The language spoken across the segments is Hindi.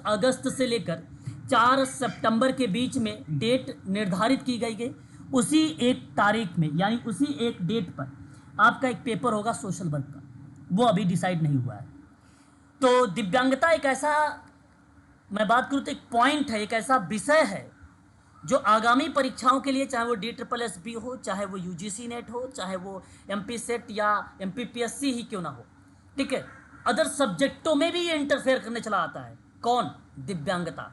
अगस्त से लेकर 4 सितंबर के बीच में डेट निर्धारित की गई। उसी एक तारीख में यानी उसी एक डेट पर आपका एक पेपर होगा सोशल वर्क का, वो अभी डिसाइड नहीं हुआ है। तो दिव्यांगता एक ऐसा, मैं बात करूँ तो एक पॉइंट है, एक ऐसा विषय है जो आगामी परीक्षाओं के लिए, चाहे वो DSSB हो, चाहे वो UGC नेट हो, चाहे वो MP सेट या MPPSC ही क्यों ना हो, ठीक है, अदर सब्जेक्टों में भी ये इंटरफेयर करने चला आता है। कौन? दिव्यांगता,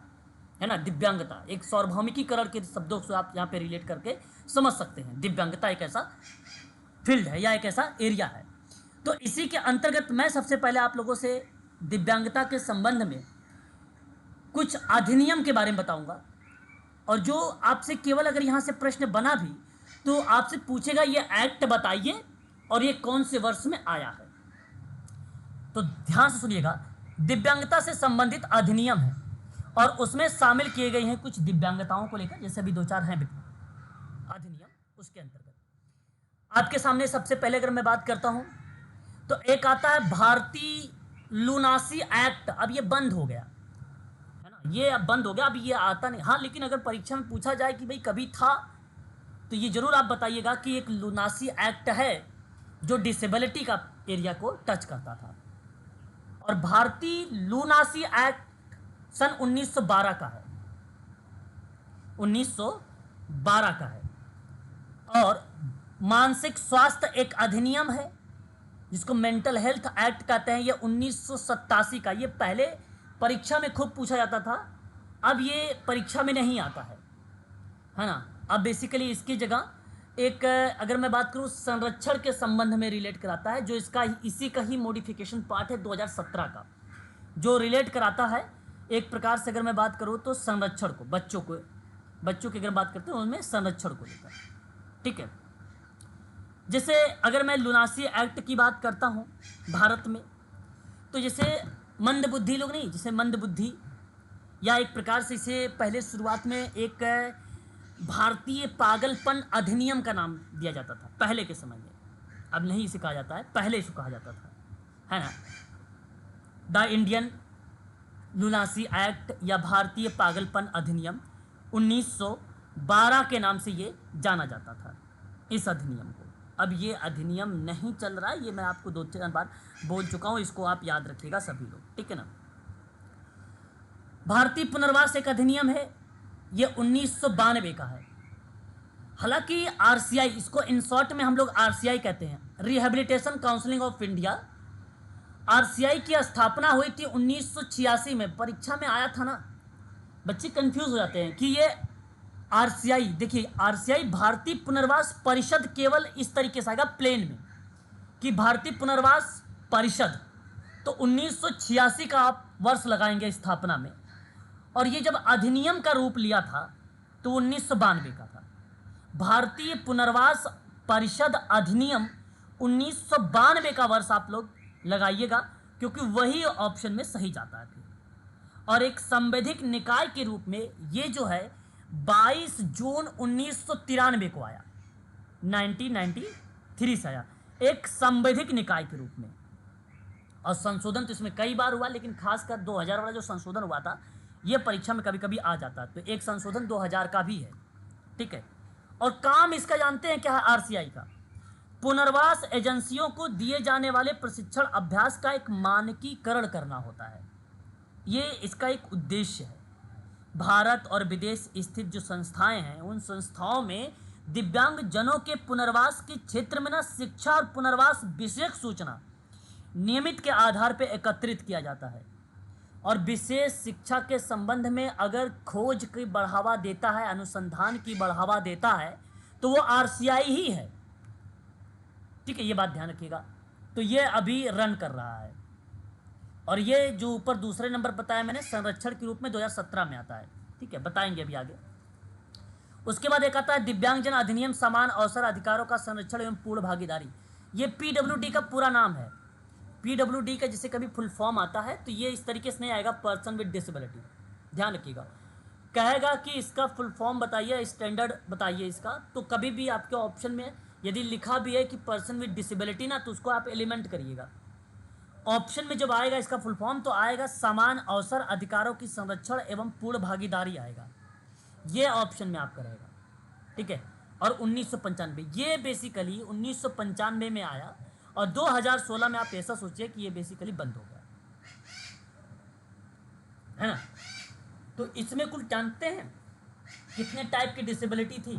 है ना। दिव्यांगता एक सार्वभौमिकीकरण के शब्दों से आप यहाँ पे रिलेट करके समझ सकते हैं। दिव्यांगता एक ऐसा फील्ड है या एक ऐसा एरिया है। तो इसी के अंतर्गत मैं सबसे पहले आप लोगों से दिव्यांगता के संबंध में कुछ अधिनियम के बारे में बताऊंगा, और जो आपसे केवल अगर यहाँ से प्रश्न बना भी तो आपसे पूछेगा ये एक्ट बताइए और ये कौन से वर्ष में आया है। तो ध्यान से सुनिएगा, दिव्यांगता से संबंधित अधिनियम है और उसमें शामिल किए गए हैं कुछ दिव्यांगताओं को लेकर, जैसे अभी 2-4 हैं अधिनियम। उसके अंतर्गत आपके सामने सबसे पहले अगर मैं बात करता हूं तो एक आता है भारतीय लुनासी एक्ट। अब ये बंद हो गया है ना, ये अब बंद हो गया, अब ये आता नहीं। हाँ, लेकिन अगर परीक्षा में पूछा जाए कि भाई कभी था, तो ये जरूर आप बताइएगा कि एक लुनासी एक्ट है जो डिसेबिलिटी का एरिया को टच करता था। और भारतीय लुनासी एक्ट सन 1912 का है, 1912 का है। और मानसिक स्वास्थ्य एक अधिनियम है जिसको मेंटल हेल्थ एक्ट कहते हैं, ये 1987 का। ये पहले परीक्षा में खूब पूछा जाता था, अब ये परीक्षा में नहीं आता है ना। अब बेसिकली इसकी जगह एक, अगर मैं बात करूं, संरक्षण के संबंध में रिलेट कराता है, जो इसका इसी का ही मॉडिफिकेशन पार्ट है 2017 का, जो रिलेट कराता है एक प्रकार से। अगर मैं बात करूं तो संरक्षण को, बच्चों की अगर बात करते हैं उनमें संरक्षण को लेकर, ठीक है। जैसे अगर मैं लुनासी एक्ट की बात करता हूं भारत में, तो जैसे मंदबुद्धि लोग नहीं, जैसे मंदबुद्धि, या एक प्रकार से इसे पहले शुरुआत में एक भारतीय पागलपन अधिनियम का नाम दिया जाता था पहले के समय में। अब नहीं इसे कहा जाता है, पहले इसे कहा जाता था, है ना। द इंडियन लुनासी एक्ट या भारतीय पागलपन अधिनियम 1912 के नाम से ये जाना जाता था, इस अधिनियम को। अब ये अधिनियम नहीं चल रहा है, ये मैं आपको 2-3 बार बोल चुका हूं, इसको आप याद रखिएगा सभी लोग, ठीक है ना। भारतीय पुनर्वास एक अधिनियम है, ये 1992 का है। हालांकि RCI, इसको इन शॉर्ट में हम लोग RCI कहते हैं, rehabilitation counselling of India. RCI की स्थापना हुई थी 1986 में। परीक्षा में आया था ना, बच्चे कंफ्यूज हो जाते हैं कि ये RCI, देखिए RCI भारतीय पुनर्वास परिषद, केवल इस तरीके से आएगा प्लेन में कि भारतीय पुनर्वास परिषद। तो 1986 का आप वर्ष लगाएंगे स्थापना में, और ये जब अधिनियम का रूप लिया था तो 1992 का था। भारतीय पुनर्वास परिषद अधिनियम 1992 का वर्ष आप लोग लगाइएगा, क्योंकि वही ऑप्शन में सही जाता है। और एक संवैधानिक निकाय के रूप में ये जो है 22 जून 1993 को आया, 1993 से आया एक संवैधानिक निकाय के रूप में। और संशोधन तो इसमें कई बार हुआ, लेकिन खासकर 2000 वाला जो संशोधन हुआ था, ये परीक्षा में कभी कभी आ जाता है। तो एक संशोधन 2000 का भी है, ठीक है। और काम इसका जानते हैं क्या है RCI का? पुनर्वास एजेंसियों को दिए जाने वाले प्रशिक्षण अभ्यास का एक मानकीकरण करना होता है, ये इसका एक उद्देश्य है। भारत और विदेश स्थित जो संस्थाएं हैं, उन संस्थाओं में दिव्यांग जनों के पुनर्वास के क्षेत्र में ना शिक्षा और पुनर्वास विषयक सूचना नियमित के आधार पर एकत्रित किया जाता है। और विशेष शिक्षा के संबंध में अगर खोज की बढ़ावा देता है, अनुसंधान की बढ़ावा देता है, तो वो RCI ही है, ठीक है। ये बात ध्यान रखिएगा। तो ये अभी रन कर रहा है। और ये जो ऊपर दूसरे नंबर बताया मैंने, संरक्षण के रूप में 2017 में आता है, ठीक है, बताएंगे अभी आगे। उसके बाद एक आता है दिव्यांगजन अधिनियम, समान अवसर अधिकारों का संरक्षण एवं पूर्ण भागीदारी। ये PWD का पूरा नाम है। PWD का जिसे कभी फुल फॉर्म आता है तो ये इस तरीके से नहीं आएगा, पर्सन विद डिसेबिलिटी, ध्यान रखिएगा। कहेगा कि इसका फुल फॉर्म बताइए, स्टैंडर्ड बताइए इसका, तो कभी भी आपके ऑप्शन में यदि लिखा भी है कि पर्सन विद डिसेबिलिटी ना, तो उसको आप एलिमेंट करिएगा। ऑप्शन में जब आएगा इसका फुल फॉर्म तो आएगा समान अवसर अधिकारों की संरक्षण एवं पूर्ण भागीदारी आएगा, ये ऑप्शन में आपका रहेगा, ठीक है। और 1995 ये बेसिकली 1995 में आया और 2016 में आप ऐसा सोचिए कि ये बेसिकली बंद हो गया, है ना। तो इसमें कुल जानते हैं कितने टाइप की डिसेबिलिटी थी,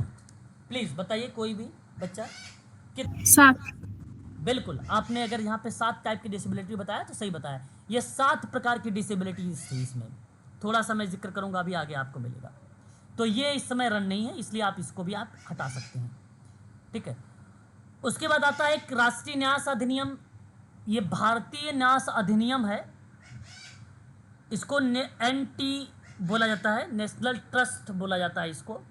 प्लीज बताइए कोई भी बच्चा। 7। बिल्कुल, आपने अगर यहाँ पे 7 टाइप की डिसेबिलिटी बताया तो सही बताया, ये 7 प्रकार की डिसेबिलिटीज थी इसमें, थोड़ा सा मैं जिक्र करूंगा अभी आगे आपको मिलेगा। तो ये इस समय रन नहीं है, इसलिए आप इसको भी आप हटा सकते हैं, ठीक है। उसके बाद आता है एक राष्ट्रीय न्यास अधिनियम, ये भारतीय न्यास अधिनियम है, इसको NT बोला जाता है, नेशनल ट्रस्ट बोला जाता है इसको।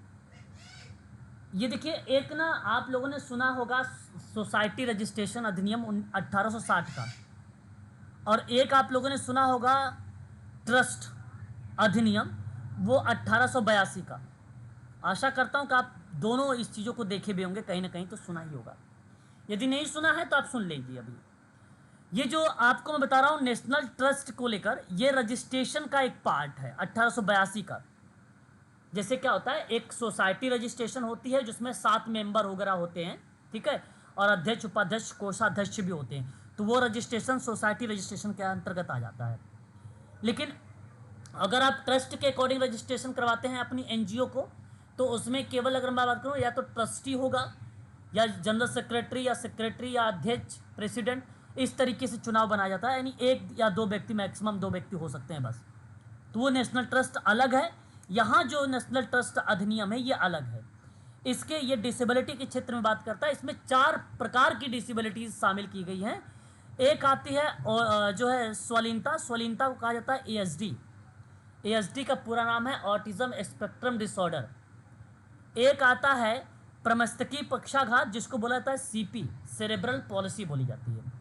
ये देखिए, एक ना आप लोगों ने सुना होगा सोसाइटी रजिस्ट्रेशन अधिनियम 1860 का, और एक आप लोगों ने सुना होगा ट्रस्ट अधिनियम वो 1882 का। आशा करता हूँ कि आप दोनों इस चीज़ों को देखे भी होंगे, कहीं ना कहीं तो सुना ही होगा, यदि नहीं सुना है तो आप सुन लीजिए अभी। ये जो आपको मैं बता रहा हूँ नेशनल ट्रस्ट को लेकर, ये रजिस्ट्रेशन का एक पार्ट है 1882 का। जैसे क्या होता है, एक सोसाइटी रजिस्ट्रेशन होती है जिसमें 7 मेंबर वगैरह होते हैं, ठीक है, और अध्यक्ष उपाध्यक्ष कोषाध्यक्ष भी होते हैं, तो वो रजिस्ट्रेशन सोसाइटी रजिस्ट्रेशन के अंतर्गत आ जाता है। लेकिन अगर आप ट्रस्ट के अकॉर्डिंग रजिस्ट्रेशन करवाते हैं अपनी NGO को, तो उसमें केवल अगर मैं बात करूँ या तो ट्रस्टी होगा या जनरल सेक्रेटरी या सेक्रेटरी या अध्यक्ष प्रेसिडेंट, इस तरीके से चुनाव बनाया जाता है, यानी 1 या 2 व्यक्ति, मैक्सिमम 2 व्यक्ति हो सकते हैं बस। तो वो नेशनल ट्रस्ट अलग है, यहाँ जो नेशनल ट्रस्ट अधिनियम है ये अलग है। इसके ये डिसेबिलिटी के क्षेत्र में बात करता है, इसमें 4 प्रकार की डिसेबिलिटीज शामिल की गई हैं। एक आती है जो है स्वलीनता, स्वलीनता को कहा जाता है ASD का पूरा नाम है ऑटिज्म स्पेक्ट्रम डिसऑर्डर। एक आता है प्रमस्तकीय पक्षाघात, जिसको बोला जाता है CP, सेरेब्रल पॉलिसी बोली जाती है।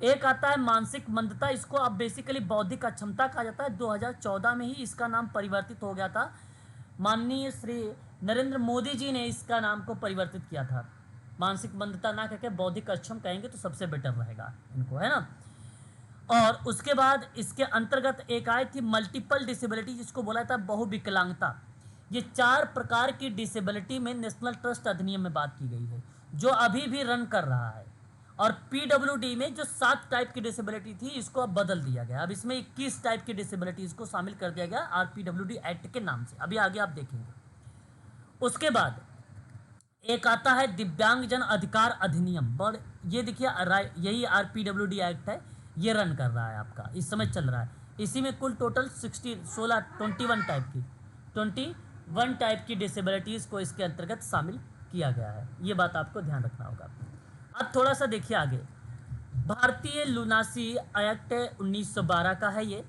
एक आता है मानसिक मंदता, इसको अब बेसिकली बौद्धिक अक्षमता कहा जाता है। 2014 में ही इसका नाम परिवर्तित हो गया था, माननीय श्री नरेंद्र मोदी जी ने इसका नाम को परिवर्तित किया था, मानसिक मंदता ना कहकर बौद्धिक अक्षम कहेंगे तो सबसे बेटर रहेगा इनको, है ना। और उसके बाद इसके अंतर्गत एक आई थी मल्टीपल डिसेबिलिटी, जिसको बोला था बहुविकलांगता। ये 4 प्रकार की डिसेबिलिटी में नेशनल ट्रस्ट अधिनियम में बात की गई है, जो अभी भी रन कर रहा है। और PWD में जो 7 टाइप की डिसेबिलिटी थी, इसको अब बदल दिया गया, अब इसमें 21 टाइप की डिसेबिलिटीज को शामिल कर दिया गया RPWD एक्ट के नाम से, अभी आगे आप देखेंगे। उसके बाद एक आता है दिव्यांगजन अधिकार अधिनियम, और ये देखिए यही RPWD एक्ट है, ये रन कर रहा है आपका, इस समय चल रहा है। इसी में कुल टोटल 21 टाइप की डिसेबिलिटीज को इसके अंतर्गत शामिल किया गया है, ये बात आपको ध्यान रखना होगा। अब थोड़ा सा देखिए आगे, भारतीय लुनासी एक्ट 1912 का है ये।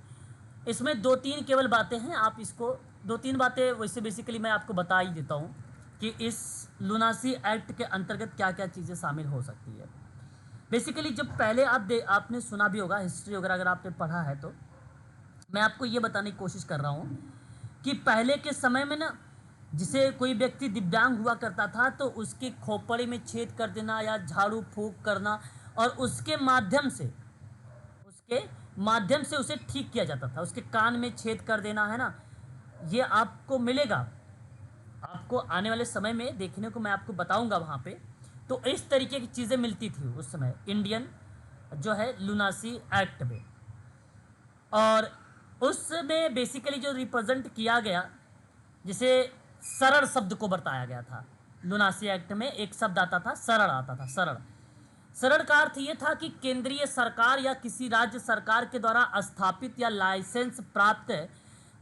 इसमें 2-3 केवल बातें हैं, आप इसको 2-3 बातें वैसे बेसिकली मैं आपको बता ही देता हूँ कि इस लुनासी एक्ट के अंतर्गत क्या क्या चीज़ें शामिल हो सकती है। बेसिकली जब पहले आपने सुना भी होगा, हिस्ट्री वगैरह अगर आपने पढ़ा है तो मैं आपको ये बताने की कोशिश कर रहा हूँ कि पहले के समय में ना, जिसे कोई व्यक्ति दिव्यांग हुआ करता था तो उसकी खोपड़ी में छेद कर देना या झाड़ू फूंक करना, और उसके माध्यम से उसे ठीक किया जाता था, उसके कान में छेद कर देना, है ना। ये आपको मिलेगा, आपको आने वाले समय में देखने को मैं आपको बताऊंगा वहाँ पे। तो इस तरीके की चीज़ें मिलती थी उस समय इंडियन जो है लुनासी एक्ट में, और उसमें बेसिकली जो रिप्रेजेंट किया गया, जिसे सरल शब्द को बताया गया था। लुनासी एक्ट में एक शब्द आता था सरल, आता था सरल। सरल का अर्थ ये था कि केंद्रीय सरकार या किसी राज्य सरकार के द्वारा स्थापित या लाइसेंस प्राप्त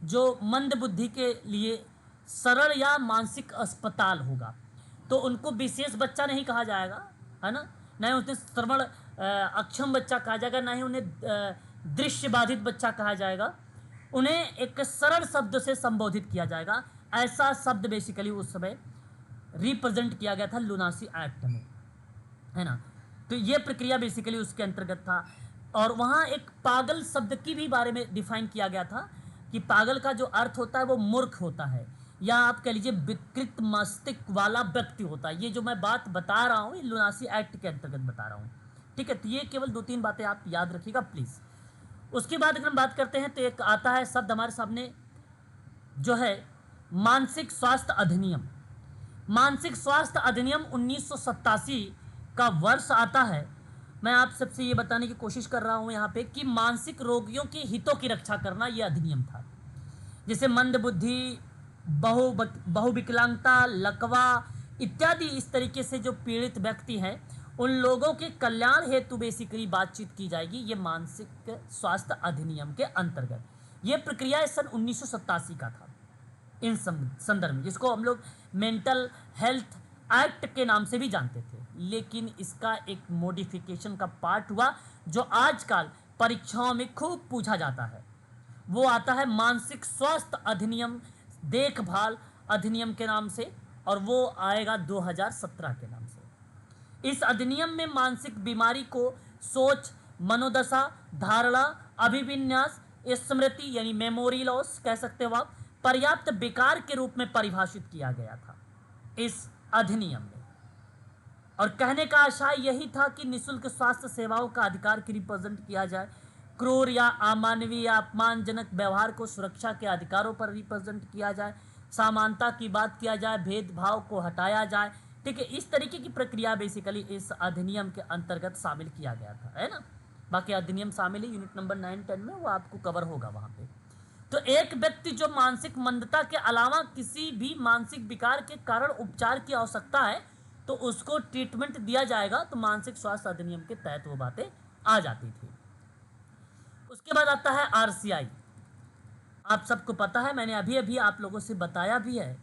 जो मंद बुद्धि के लिए सरल या मानसिक अस्पताल होगा, तो उनको विशेष बच्चा नहीं कहा जाएगा, है ना, ना ही उन्हें श्रवण अक्षम बच्चा कहा जाएगा, ना ही उन्हें दृश्य बाधित बच्चा कहा जाएगा, उन्हें एक सरल शब्द से संबोधित किया जाएगा। ऐसा शब्द बेसिकली उस समय रिप्रेजेंट किया गया था लुनासी एक्ट में, है ना। तो ये प्रक्रिया बेसिकली उसके अंतर्गत था। और वहाँ एक पागल शब्द की भी बारे में डिफाइन किया गया था कि पागल का जो अर्थ होता है वो मूर्ख होता है, या आप कह लीजिए विकृत मस्तिष्क वाला व्यक्ति होता है। ये जो मैं बात बता रहा हूँ, ये लुनासी एक्ट के अंतर्गत बता रहा हूँ, ठीक है। तो ये केवल 2-3 बातें आप याद रखिएगा प्लीज़। उसके बाद अगर हम बात करते हैं तो एक आता है शब्द हमारे सामने जो है मानसिक स्वास्थ्य अधिनियम। मानसिक स्वास्थ्य अधिनियम 1987 का वर्ष आता है। मैं आप सबसे ये बताने की कोशिश कर रहा हूँ यहाँ पे कि मानसिक रोगियों के हितों की रक्षा करना ये अधिनियम था। जैसे मंदबुद्धि, बहुविकलांगता, लकवा इत्यादि इस तरीके से जो पीड़ित व्यक्ति हैं उन लोगों के कल्याण हेतु बेसिकली बातचीत की जाएगी। ये मानसिक स्वास्थ्य अधिनियम के अंतर्गत ये प्रक्रिया सन 1987 का था इन संदर्भ में, जिसको हम लोग मेंटल हेल्थ एक्ट के नाम से भी जानते थे। लेकिन इसका एक मॉडिफिकेशन का पार्ट हुआ जो आजकल परीक्षाओं में खूब पूछा जाता है, वो आता है मानसिक स्वास्थ्य अधिनियम देखभाल अधिनियम के नाम से, और वो आएगा 2017 के नाम से। इस अधिनियम में मानसिक बीमारी को सोच, मनोदशा, धारणा, अभिविन्यास, स्मृति यानी मेमोरी लॉस कह सकते हो आप, पर्याप्त विकार के रूप में परिभाषित किया गया था इस अधिनियम में। और कहने का आशय यही था कि निःशुल्क स्वास्थ्य सेवाओं का अधिकार की रिप्रेजेंट किया जाए, क्रूर या अमानवीय या अपमानजनक व्यवहार को सुरक्षा के अधिकारों पर रिप्रेजेंट किया जाए, समानता की बात किया जाए, भेदभाव को हटाया जाए। ठीक है, इस तरीके की प्रक्रिया बेसिकली इस अधिनियम के अंतर्गत शामिल किया गया था, है ना। बाकी अधिनियम शामिल है यूनिट नंबर 9-10 में, वो आपको कवर होगा वहाँ पे। तो एक व्यक्ति जो मानसिक मंदता के अलावा किसी भी मानसिक विकार के कारण उपचार की आवश्यकता है तो उसको ट्रीटमेंट दिया जाएगा, तो मानसिक स्वास्थ्य अधिनियम के तहत वो बातें आ जाती थी। उसके बाद आता है आरसीआई। आप सबको पता है, मैंने अभी अभी आप लोगों से बताया भी है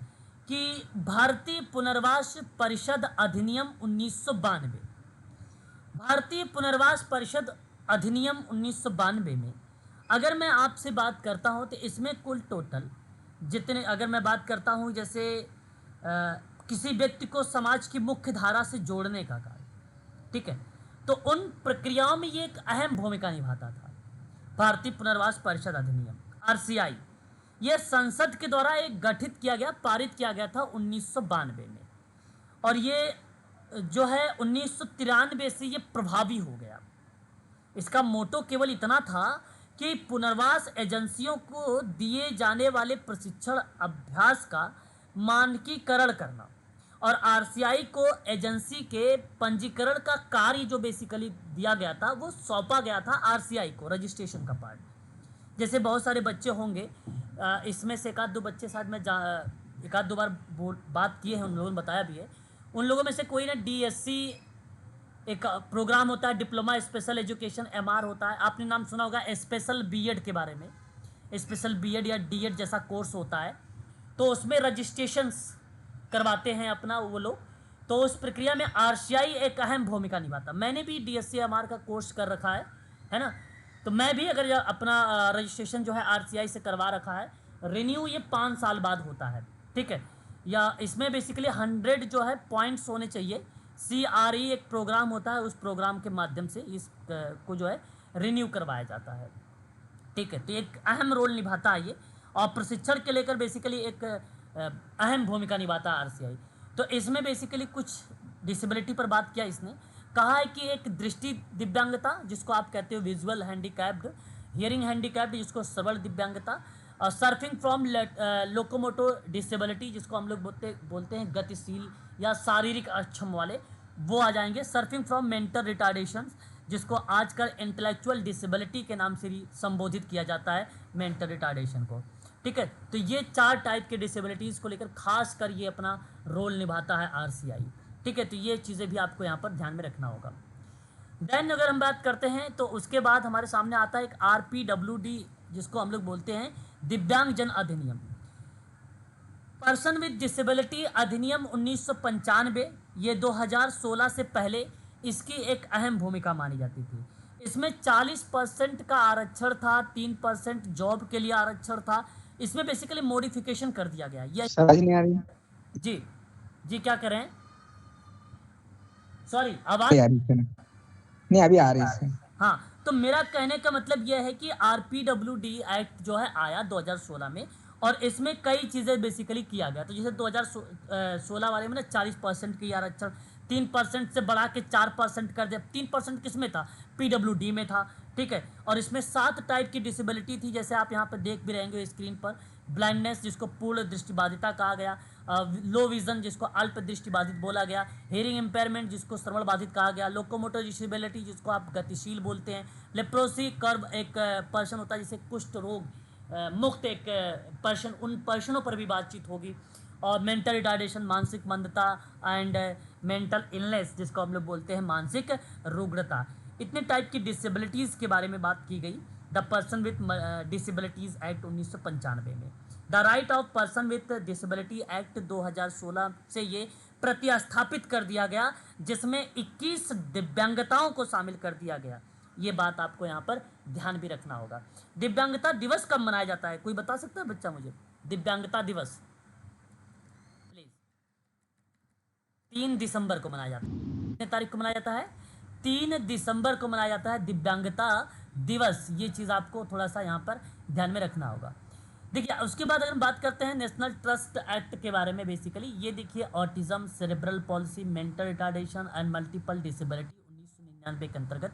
कि भारतीय पुनर्वास परिषद अधिनियम 1992, भारतीय पुनर्वास परिषद अधिनियम 1992 में अगर मैं आपसे बात करता हूं तो इसमें कुल टोटल जितने, अगर मैं बात करता हूं जैसे किसी व्यक्ति को समाज की मुख्य धारा से जोड़ने का कार्य, ठीक है, तो उन प्रक्रियाओं में ये एक अहम भूमिका निभाता था भारतीय पुनर्वास परिषद अधिनियम आरसीआई। यह संसद के द्वारा एक गठित किया गया, पारित किया गया था 1992 में, और ये जो है 1993 से ये प्रभावी हो गया। इसका मोटो केवल इतना था कि पुनर्वास एजेंसियों को दिए जाने वाले प्रशिक्षण अभ्यास का मानकीकरण करना, और आरसीआई को एजेंसी के पंजीकरण का कार्य जो बेसिकली दिया गया था वो सौंपा गया था आरसीआई को, रजिस्ट्रेशन का पार्ट। जैसे बहुत सारे बच्चे होंगे, इसमें से एक आध दो बच्चे शायद मैं एक आध दो बार बात किए हैं, उन लोगों ने बताया भी है, उन लोगों में से कोई ना डीएससी एक प्रोग्राम होता है, डिप्लोमा स्पेशल एजुकेशन एमआर होता है, आपने नाम सुना होगा स्पेशल बीएड के बारे में, स्पेशल बीएड या डीएड जैसा कोर्स होता है, तो उसमें रजिस्ट्रेशंस करवाते हैं अपना वो लोग। तो उस प्रक्रिया में आरसीआई एक अहम भूमिका निभाता। मैंने भी डीएससी एमआर का कोर्स कर रखा है ना, तो मैं भी अगर अपना रजिस्ट्रेशन जो है आरसीआई से करवा रखा है, रिन्यू ये 5 साल बाद होता है, ठीक है, या इसमें बेसिकली 100 जो है पॉइंट्स होने चाहिए। CRE एक प्रोग्राम होता है, उस प्रोग्राम के माध्यम से इस को जो है रिन्यू करवाया जाता है, ठीक है। तो एक अहम रोल निभाता है ये, और प्रशिक्षण के लेकर बेसिकली एक अहम भूमिका निभाता है आरसीआई। तो इसमें बेसिकली कुछ डिसेबिलिटी पर बात किया इसने, कहा है कि एक दृष्टि दिव्यांगता जिसको आप कहते हो विजुअल हैंडीकैप्ड, हियरिंग हैंडीकैप्ड जिसको श्रवण दिव्यांगता, और सर्फिंग फ्रॉम लोकोमोटो डिसेबिलिटी जिसको हम लोग बोलते हैं गतिशील या शारीरिक अक्षम वाले, वो आ जाएंगे। सर्फिंग फ्रॉम मेंटल रिटार्डेशन जिसको आजकल इंटेलेक्चुअल डिसेबिलिटी के नाम से भी संबोधित किया जाता है मेंटल रिटार्डेशन को, ठीक है। तो ये 4 टाइप के डिसेबिलिटीज़ को लेकर खास कर ये अपना रोल निभाता है आरसीआई, ठीक है। तो ये चीज़ें भी आपको यहाँ पर ध्यान में रखना होगा। देन अगर हम बात करते हैं तो उसके बाद हमारे सामने आता है एक RPWD जिसको हम लोग बोलते हैं दिव्यांगजन अधिनियम, पर्सन विद डिसेबिलिटी अधिनियम 1995। ये 2016 से पहले इसकी एक अहम भूमिका मानी जाती थी। इसमें 40% का आरक्षण था, 3% जॉब के लिए आरक्षण था। इसमें बेसिकली मॉडिफिकेशन कर दिया गया। ये समझ नहीं आ रही जी जी क्या कर रहे हैं, सॉरी नहीं आवाज आ रही है ना? नहीं अभी आ रही है। हाँ, तो मेरा कहने का मतलब यह है कि RPWD एक्ट जो है आया 2016 में, और इसमें कई चीज़ें बेसिकली किया गया। तो जैसे 2016 वाले में ना 40% की आरक्षण 3% से बढ़ा के 4% कर दिया। 3% किस में था, PWD में था, ठीक है। और इसमें 7 टाइप की डिसेबिलिटी थी, जैसे आप यहाँ पर देख भी रहेंगे स्क्रीन पर। ब्लाइंडनेस जिसको पूर्ण दृष्टिबाधिता कहा गया, लो विजन जिसको अल्प दृष्टिबाधित बोला गया, हेयरिंग इम्पेयरमेंट जिसको श्रवण बाधित कहा गया, लोकोमोटर डिसेबिलिटी जिसको आप गतिशील बोलते हैं, लेप्रोसी कर्व एक पर्सन होता है जिसे कुष्ठ रोग मुक्त एक पर्सन, उन पर्सनों पर भी बातचीत होगी। और मेंटल रिटार्डेशन मानसिक मंदता एंड मेंटल इलनेस जिसको हम लोग बोलते हैं मानसिक रुग्णता। इतने टाइप की डिसेबिलिटीज़ के बारे में बात की गई the person with disabilities act 1995 में। The right of person with disability act 2016 से ये प्रतिस्थापित कर दिया गया, जिसमें 21 दिव्यांगताओं को शामिल कर दिया गया। ये बात आपको यहाँ पर ध्यान भी रखना होगा। दिव्यांगता दिवस कब मनाया जाता है, कोई बता सकता है बच्चा मुझे? दिव्यांगता दिवस प्लीज। 3 दिसंबर को मनाया जाता है। कितने तारीख को मनाया जाता है? 3 दिसंबर को मनाया जाता है दिव्यांगता दिवस। ये चीज़ आपको थोड़ा सा यहाँ पर ध्यान में रखना होगा। देखिए उसके बाद अगर हम बात करते हैं नेशनल ट्रस्ट एक्ट के बारे में, बेसिकली ये देखिए autism, cerebral palsy, mental retardation and multiple disability 1999 के अंतर्गत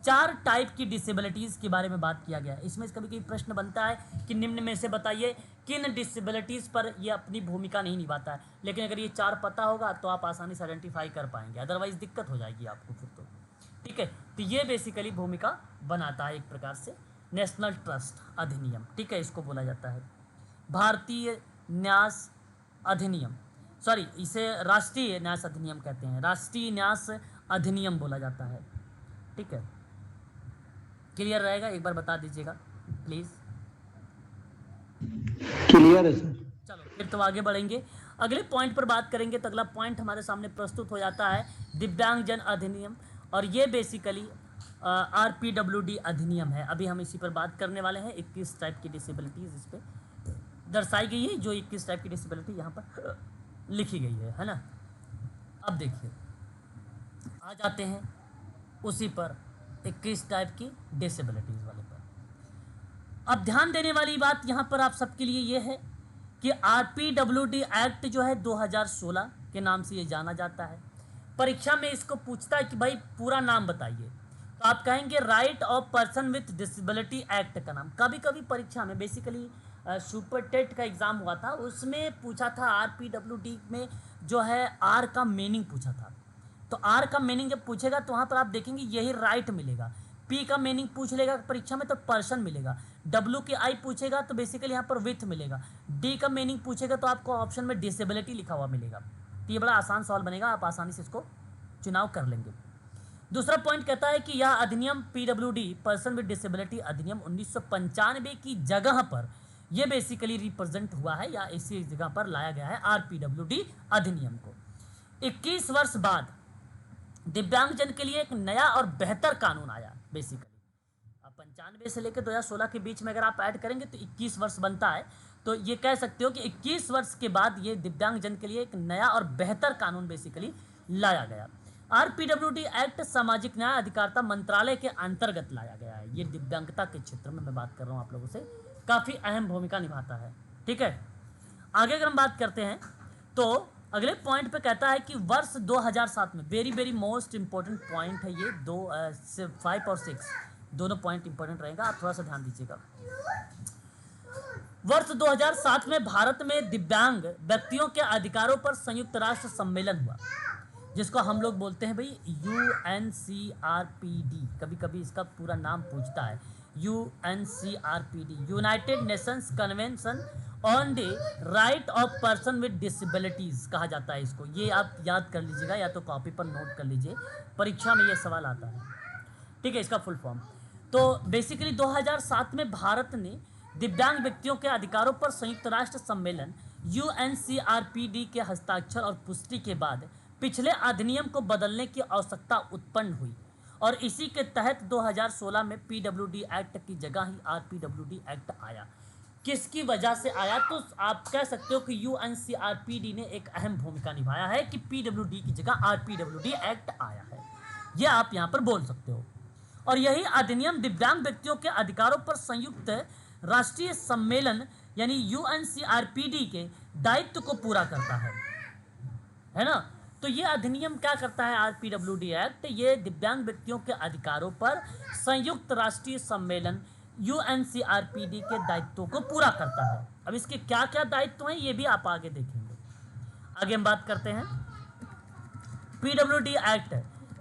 4 टाइप की डिसेबिलिटीज़ के बारे में बात किया गया है। इसमें कभी कभी प्रश्न बनता है कि निम्न में से बताइए किन डिसेबिलिटीज़ पर यह अपनी भूमिका नहीं निभाता है, लेकिन अगर ये 4 पता होगा तो आप आसानी से आइडेंटिफाई कर पाएंगे, अदरवाइज दिक्कत हो जाएगी आपको फिर तो। ठीक है, तो ये बेसिकली भूमिका बनाता है एक प्रकार से नेशनल ट्रस्ट अधिनियम। ठीक है, इसको बोला जाता है भारतीय न्यास अधिनियम, सॉरी इसे राष्ट्रीय न्यास अधिनियम कहते हैं, राष्ट्रीय न्यास अधिनियम बोला जाता है। ठीक है, क्लियर रहेगा? एक बार बता दीजिएगा प्लीज। क्लियर है सर। चलो फिर तो आगे बढ़ेंगे, अगले पॉइंट पर बात करेंगे। तो अगला पॉइंट हमारे सामने प्रस्तुत हो जाता है दिव्यांगजन अधिनियम, और ये बेसिकली RPWD अधिनियम है। अभी हम इसी पर बात करने वाले हैं। 21 टाइप की डिसेबिलिटीज़ इस पर दर्शाई गई है, जो 21 टाइप की डिसेबिलिटी यहाँ पर लिखी गई है ना। अब देखिए आ जाते हैं उसी पर 21 टाइप की डिसेबिलिटीज़ वाले पर। अब ध्यान देने वाली बात यहाँ पर आप सबके लिए ये है कि RPWD एक्ट जो है 2016 के नाम से ये जाना जाता है। परीक्षा में इसको पूछता है कि भाई पूरा नाम बताइए, तो आप कहेंगे right of person with disability act का नाम। कभी कभी परीक्षा में बेसिकली सुपर टेट का एग्ज़ाम हुआ था, उसमें पूछा था RPWD में जो है आर का मीनिंग पूछा था। तो आर का मीनिंग जब पूछेगा तो वहाँ पर आप देखेंगे यही राइट मिलेगा। पी का मीनिंग पूछ लेगा परीक्षा में तो पर्सन मिलेगा। डब्ल्यू के आई पूछेगा तो बेसिकली यहाँ पर विथ मिलेगा। डी का मीनिंग पूछेगा तो आपको ऑप्शन में डिसेबिलिटी लिखा हुआ मिलेगा। तो ये बड़ा आसान सवाल बनेगा, आप आसानी से इसको चुनाव कर लेंगे। दूसरा पॉइंट कहता है कि यह अधिनियम PWD पर्सन विद डिसेबिलिटी अधिनियम 1995 की जगह पर यह बेसिकली रिप्रेजेंट हुआ है, या इसी जगह पर लाया गया है RPWD अधिनियम को। 21 वर्ष बाद दिव्यांगजन के लिए एक नया और बेहतर कानून आया। बेसिकली 95 से लेकर 2016 के बीच में अगर आप ऐड करेंगे तो 21 वर्ष बनता है। तो ये कह सकते हो कि 21 वर्ष के बाद ये दिव्यांगजन के लिए एक नया और बेहतर कानून बेसिकली लाया गया। RPWD एक्ट सामाजिक न्याय अधिकारिता मंत्रालय के अंतर्गत लाया गया है। ये दिव्यांगता के क्षेत्र में मैं बात कर रहा हूँ आप लोगों से, काफ़ी अहम भूमिका निभाता है। ठीक है, आगे अगर हम बात करते हैं तो अगले पॉइंट पे कहता है कि वर्ष 2007 में, very very most important point है ये, 5 और 6 दोनों पॉइंट इंपॉर्टेंट रहेगा, आप थोड़ा सा ध्यान दीजिएगा। वर्ष 2007 में भारत में दिव्यांग व्यक्तियों के अधिकारों पर संयुक्त राष्ट्र सम्मेलन हुआ, जिसको हम लोग बोलते हैं भाई UNCRPD। कभी कभी इसका पूरा नाम पूछता है, UNCRPD, United Nations convention on the right of person with disabilities कहा जाता है इसको। ये आप याद कर लीजिएगा, या तो कॉपी पर नोट कर लीजिए, परीक्षा में ये सवाल आता है। ठीक है, इसका फुल फॉर्म। तो बेसिकली 2007 में भारत ने दिव्यांग व्यक्तियों के अधिकारों पर संयुक्त राष्ट्र सम्मेलन UNCRPD के हस्ताक्षर और पुष्टि के बाद पिछले अधिनियम को बदलने की आवश्यकता उत्पन्न हुई, और इसी के तहत 2016 में PWD एक्ट की जगह ही RPWD एक्ट आया। किसकी वजह से आया? तो आप कह सकते हो कि UNCRPD ने एक अहम भूमिका निभाया है कि PWD की जगह RPWD एक्ट आया है, यह आप यहाँ पर बोल सकते हो। और यही अधिनियम दिव्यांग व्यक्तियों के अधिकारों पर संयुक्त राष्ट्रीय सम्मेलन यानी UNCRPD के दायित्व को पूरा करता है ना। तो ये अधिनियम क्या करता है, आरपीडब्ल्यूडी एक्ट, ये दिव्यांग व्यक्तियों के अधिकारों पर संयुक्त राष्ट्रीय सम्मेलन यूएनसीआरपीडी के दायित्वों को पूरा करता है। अब इसके क्या क्या दायित्व हैं ये भी आप आगे देखेंगे। आगे हम बात करते हैं पीडब्ल्यूडी एक्ट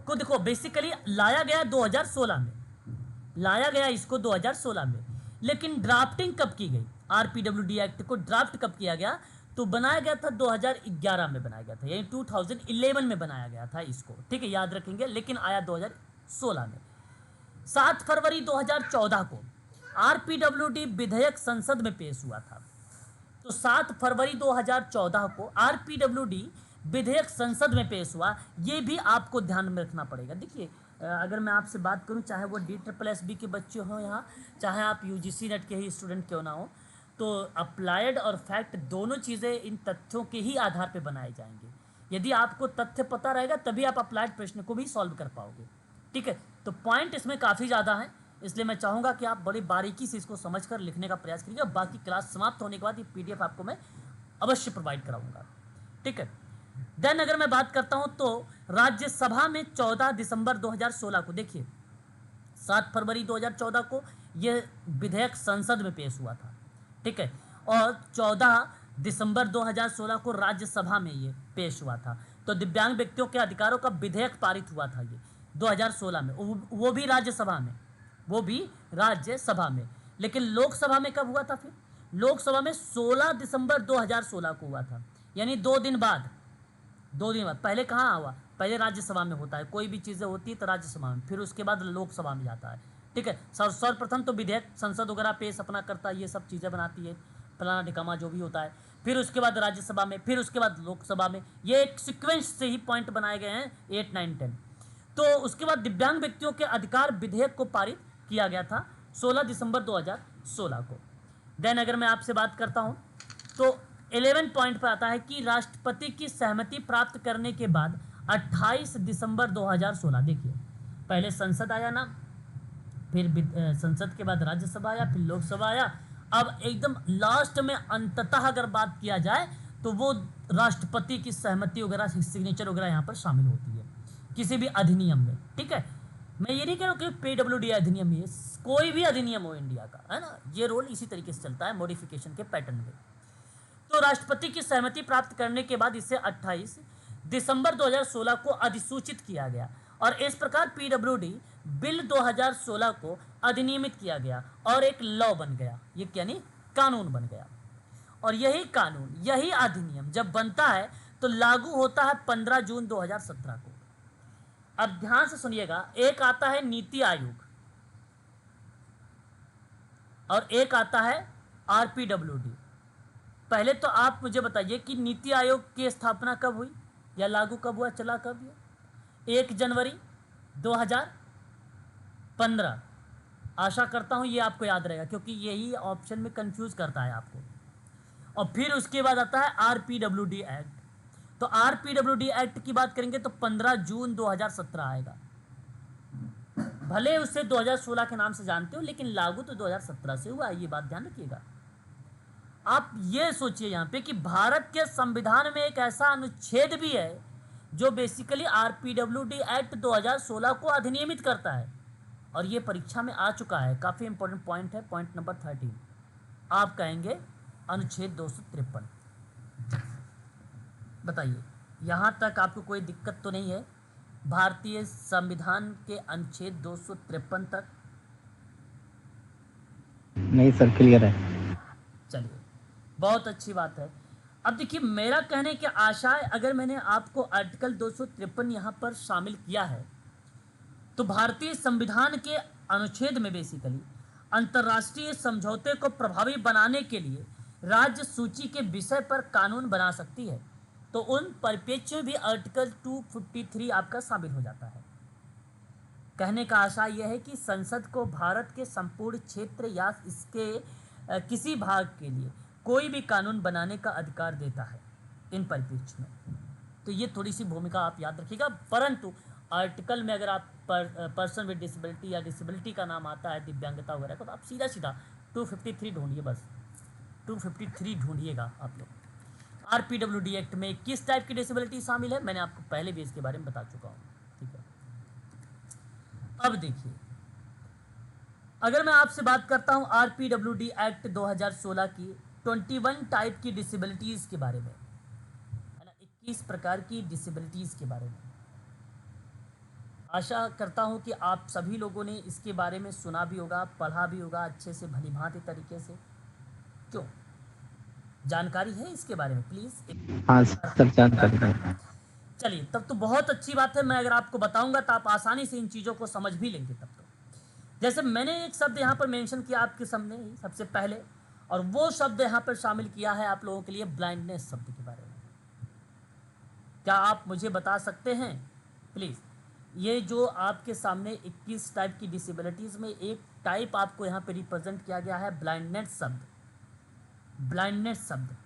को। देखो बेसिकली लाया गया 2016 में, लाया गया इसको 2016 में, लेकिन ड्राफ्टिंग कब की गई, आरपीडब्ल्यूडी एक्ट को ड्राफ्ट कब किया गया, तो बनाया गया था 2011 में बनाया गया था, यानी 2011 में बनाया गया था इसको, ठीक है, याद रखेंगे, लेकिन आया 2016 में। 7 फरवरी 2014 को आरपीडब्ल्यूडी विधेयक संसद में पेश हुआ था। तो 7 फरवरी 2014 को आरपीडब्ल्यूडी विधेयक संसद में पेश हुआ, ये भी आपको ध्यान में रखना पड़ेगा। देखिए अगर मैं आपसे बात करूं, चाहे वो DSSB के बच्चे हों यहाँ, चाहे आप यूजीसी नेट के ही स्टूडेंट क्यों ना हो, तो अप्लाइड और फैक्ट दोनों चीज़ें इन तथ्यों के ही आधार पर बनाए जाएंगे। यदि आपको तथ्य पता रहेगा तभी आप अप्लाइड प्रश्न को भी सॉल्व कर पाओगे, ठीक है। तो पॉइंट इसमें काफ़ी ज़्यादा है, इसलिए मैं चाहूँगा कि आप बड़ी बारीकी से इसको समझकर लिखने का प्रयास करिएगा। बाकी क्लास समाप्त होने के बाद ये PDF आपको मैं अवश्य प्रोवाइड कराऊंगा, ठीक है। देन अगर मैं बात करता हूँ तो राज्यसभा में 14 दिसंबर 2016 को, देखिए 7 फरवरी 2014 को यह विधेयक संसद में पेश हुआ था, ठीक है, और 14 दिसंबर 2016 को राज्यसभा में ये पेश हुआ था। तो दिव्यांग व्यक्तियों के अधिकारों का विधेयक पारित हुआ था ये 2016 में, वो भी राज्यसभा में, वो भी राज्यसभा में। लेकिन लोकसभा में कब हुआ था, फिर लोकसभा में 16 दिसंबर 2016 को हुआ था, यानी 2 दिन बाद। पहले कहाँ हुआ, पहले राज्यसभा में होता है, कोई भी चीज़ें होती है तो राज्यसभा में, फिर उसके बाद लोकसभा में जाता है, ठीक है। सर्वप्रथम तो विधेयक संसद वगैरह पेश अपना करता है, ये सब चीज़ें बनाती है, फलाना ढिकामा जो भी होता है, फिर उसके बाद राज्यसभा में, फिर उसके बाद लोकसभा में, ये एक सीक्वेंस से ही पॉइंट बनाए गए हैं 8, 9, 10। तो उसके बाद दिव्यांग व्यक्तियों के अधिकार विधेयक को पारित किया गया था 16 दिसंबर 2016 को। देन अगर मैं आपसे बात करता हूँ तो 11 पॉइंट पर आता है कि राष्ट्रपति की सहमति प्राप्त करने के बाद 28 दिसंबर 2016, देखिए पहले संसद आया ना, फिर संसद के बाद राज्यसभा आया, फिर लोकसभा आया, अब एकदम लास्ट में अंततः अगर बात किया जाए तो वो राष्ट्रपति की सहमति वगैरह, सिग्नेचर वगैरह यहाँ पर शामिल होती है किसी भी अधिनियम में, ठीक है। मैं ये नहीं कह रहा हूँ कि पीडब्ल्यूडी अधिनियम ही, कोई भी अधिनियम हो इंडिया का, है ना, ये रोल इसी तरीके से चलता है मॉडिफिकेशन के पैटर्न में। तो राष्ट्रपति की सहमति प्राप्त करने के बाद इसे 28 दिसंबर 2016 को अधिसूचित किया गया और इस प्रकार पीडब्ल्यूडी बिल 2016 को अधिनियमित किया गया और एक लॉ बन गया, ये यानी कानून बन गया। और यही कानून, यही अधिनियम जब बनता है तो लागू होता है 15 जून 2017 को। अब ध्यान से सुनिएगा, एक आता है नीति आयोग और एक आता है आरपीडब्ल्यूडी। पहले तो आप मुझे बताइए कि नीति आयोग की स्थापना कब हुई या लागू कब हुआ, चला कब ये? 1 जनवरी 2015। आशा करता हूं ये आपको याद रहेगा क्योंकि यही ऑप्शन में कंफ्यूज करता है आपको। और फिर उसके बाद आता है आरपीडब्ल्यूडी एक्ट। तो आरपीडब्ल्यूडी एक्ट की बात करेंगे तो 15 जून 2017 आएगा। भले उसे 2016 के नाम से जानते हो लेकिन लागू तो 2017 से हुआ, ये बात ध्यान रखिएगा। आप ये सोचिए यहाँ पे कि भारत के संविधान में एक ऐसा अनुच्छेद भी है जो बेसिकली आरपीडब्ल्यूडी एक्ट 2016 को अधिनियमित करता है और ये परीक्षा में आ चुका है। काफ़ी इंपॉर्टेंट पॉइंट है, पॉइंट नंबर 13। आप कहेंगे अनुच्छेद 253। बताइए यहाँ तक आपको कोई दिक्कत तो नहीं है? भारतीय संविधान के अनुच्छेद 253 तक? नहीं सर, क्लियर है। चलिए, बहुत अच्छी बात है। अब देखिए, मेरा कहने की आशा है, अगर मैंने आपको आर्टिकल 253 यहाँ पर शामिल किया है तो भारतीय संविधान के अनुच्छेद में बेसिकली अंतर्राष्ट्रीय समझौते को प्रभावी बनाने के लिए राज्य सूची के विषय पर कानून बना सकती है। तो उन परिप्रेक्ष्य में भी आर्टिकल 253 आपका शामिल हो जाता है। कहने का आशा यह है कि संसद को भारत के संपूर्ण क्षेत्र या इसके किसी भाग के लिए कोई भी कानून बनाने का अधिकार देता है इन परिप्रेक्ष्य में। तो ये थोड़ी सी भूमिका आप याद रखिएगा। परंतु आर्टिकल में अगर आप पर्सन विद डिसेबिलिटी या डिसेबिलिटी का नाम आता है, दिव्यांगता वगैरह का, तो आप सीधा 253 ढूंढिए, बस 253 ढूंढिएगा आप लोग। आरपीडब्ल्यूडी एक्ट में किस टाइप की डिसेबिलिटी शामिल है, मैंने आपको पहले भी इसके बारे में बता चुका हूँ। ठीक है, अब देखिए, अगर मैं आपसे बात करता हूँ आरपीडब्ल्यूडी एक्ट 2016 की 21 टाइप की डिसेबिलिटीज के बारे में, है ना, 21 प्रकार की डिसेबिलिटीज के बारे में, आशा करता हूँ कि आप सभी लोगों ने इसके बारे में सुना भी होगा, पढ़ा भी होगा अच्छे से, भलीभांति तरीके से। क्यों, जानकारी है इसके बारे में? प्लीज हाँ सर, जानकारी है। चलिए, तब तो बहुत अच्छी बात है। मैं अगर आपको बताऊंगा तो आप आसानी से इन चीज़ों को समझ भी लेंगे। तब तो जैसे मैंने एक शब्द यहाँ पर मेंशन किया आपके सामने ही सबसे पहले, और वो शब्द यहाँ पर शामिल किया है आप लोगों के लिए ब्लाइंडनेस शब्द के बारे में। क्या आप मुझे बता सकते हैं प्लीज़, ये जो आपके सामने 21 टाइप की डिसेबिलिटीज़ में एक टाइप आपको यहाँ पे रिप्रेजेंट किया गया है ब्लाइंडनेस शब्द। ब्लाइंडनेस शब्द,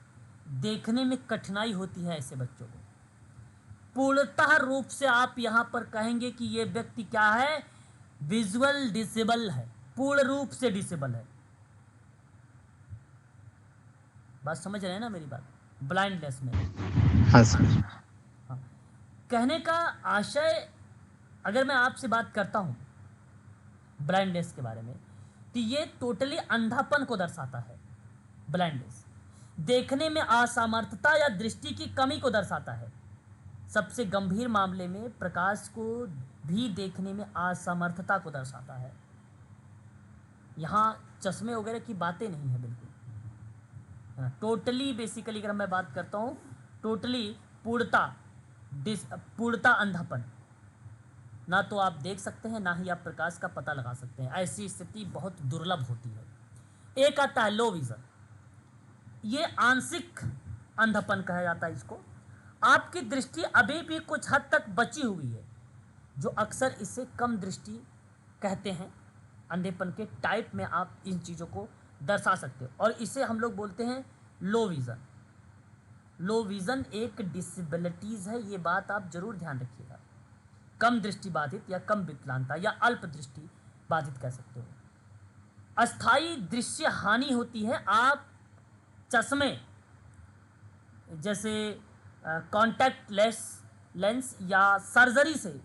देखने में कठिनाई होती है ऐसे बच्चों को। पूर्णतः रूप से आप यहाँ पर कहेंगे कि ये व्यक्ति क्या है, विजुअल डिसेबल है, पूर्ण रूप से डिसेबल है। बात समझ रहे हैं ना मेरी बात, ब्लाइंडनेस में। हाँ सर। हाँ, कहने का आशय, अगर मैं आपसे बात करता हूँ ब्लाइंडनेस के बारे में, तो ये टोटली अंधापन को दर्शाता है। ब्लाइंडनेस देखने में असामर्थ्यता या दृष्टि की कमी को दर्शाता है। सबसे गंभीर मामले में प्रकाश को भी देखने में असमर्थता को दर्शाता है। यहाँ चश्मे वगैरह की बातें नहीं है बिल्कुल। टोटली बेसिकली अगर मैं बात करता हूँ, टोटली पूर्णता अंधापन, ना तो आप देख सकते हैं ना ही आप प्रकाश का पता लगा सकते हैं। ऐसी स्थिति बहुत दुर्लभ होती है। एक आता है लो विजन, ये आंशिक अंधापन कहा जाता है इसको। आपकी दृष्टि अभी भी कुछ हद तक बची हुई है, जो अक्सर इसे कम दृष्टि कहते हैं। अंधेपन के टाइप में आप इन चीज़ों को दर्शा सकते हो, और इसे हम लोग बोलते हैं लो विज़न। लो विज़न एक डिसेबिलिटीज़ है, ये बात आप जरूर ध्यान रखिएगा। कम दृष्टि बाधित या कम विकलांगता या अल्प दृष्टि बाधित कह सकते हो। अस्थायी दृश्य हानि होती है। आप चश्मे जैसे कॉन्टैक्ट लेंस या सर्जरी से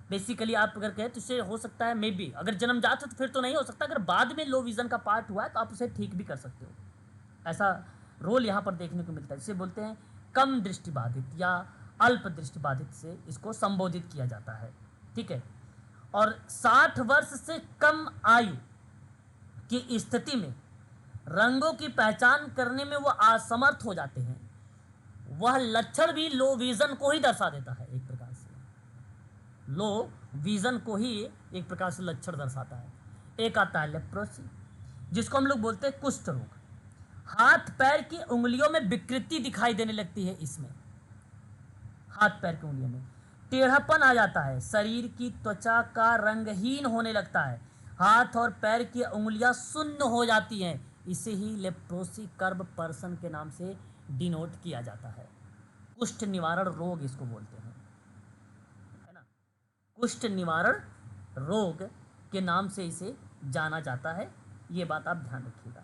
बेसिकली आप अगर कहें तो इससे हो सकता है, मे बी अगर जन्मजात है तो फिर तो नहीं हो सकता, अगर बाद में लो विज़न का पार्ट हुआ है तो आप उसे ठीक भी कर सकते हो। ऐसा रोल यहाँ पर देखने को मिलता है, जिसे बोलते हैं कम दृष्टि बाधित या अल्प दृष्टि बाधित से इसको संबोधित किया जाता है। ठीक है, और 60 वर्ष से कम आयु की स्थिति में रंगों की पहचान करने में वह असमर्थ हो जाते हैं। वह लक्षण भी लो विजन को ही दर्शा देता है, एक प्रकार से लो विजन को ही एक प्रकार से लक्षण दर्शाता है। एक आता है लेप्रोसी, जिसको हम लोग बोलते हैं कुष्ठ रोग। हाथ पैर की उंगलियों में विकृति दिखाई देने लगती है। इसमें हाथ पैर की उंगलियों में टेढ़ापन आ जाता है, शरीर की त्वचा का रंगहीन होने लगता है, हाथ और पैर की उंगलियां शून्य हो जाती हैं। इसे ही लेप्रोसी कर्व पर्सन के नाम से डिनोट किया जाता है। कुष्ठ निवारण रोग इसको बोलते हैं, है ना, कुष्ठ निवारण रोग के नाम से इसे जाना जाता है। ये बात आप ध्यान रखिएगा।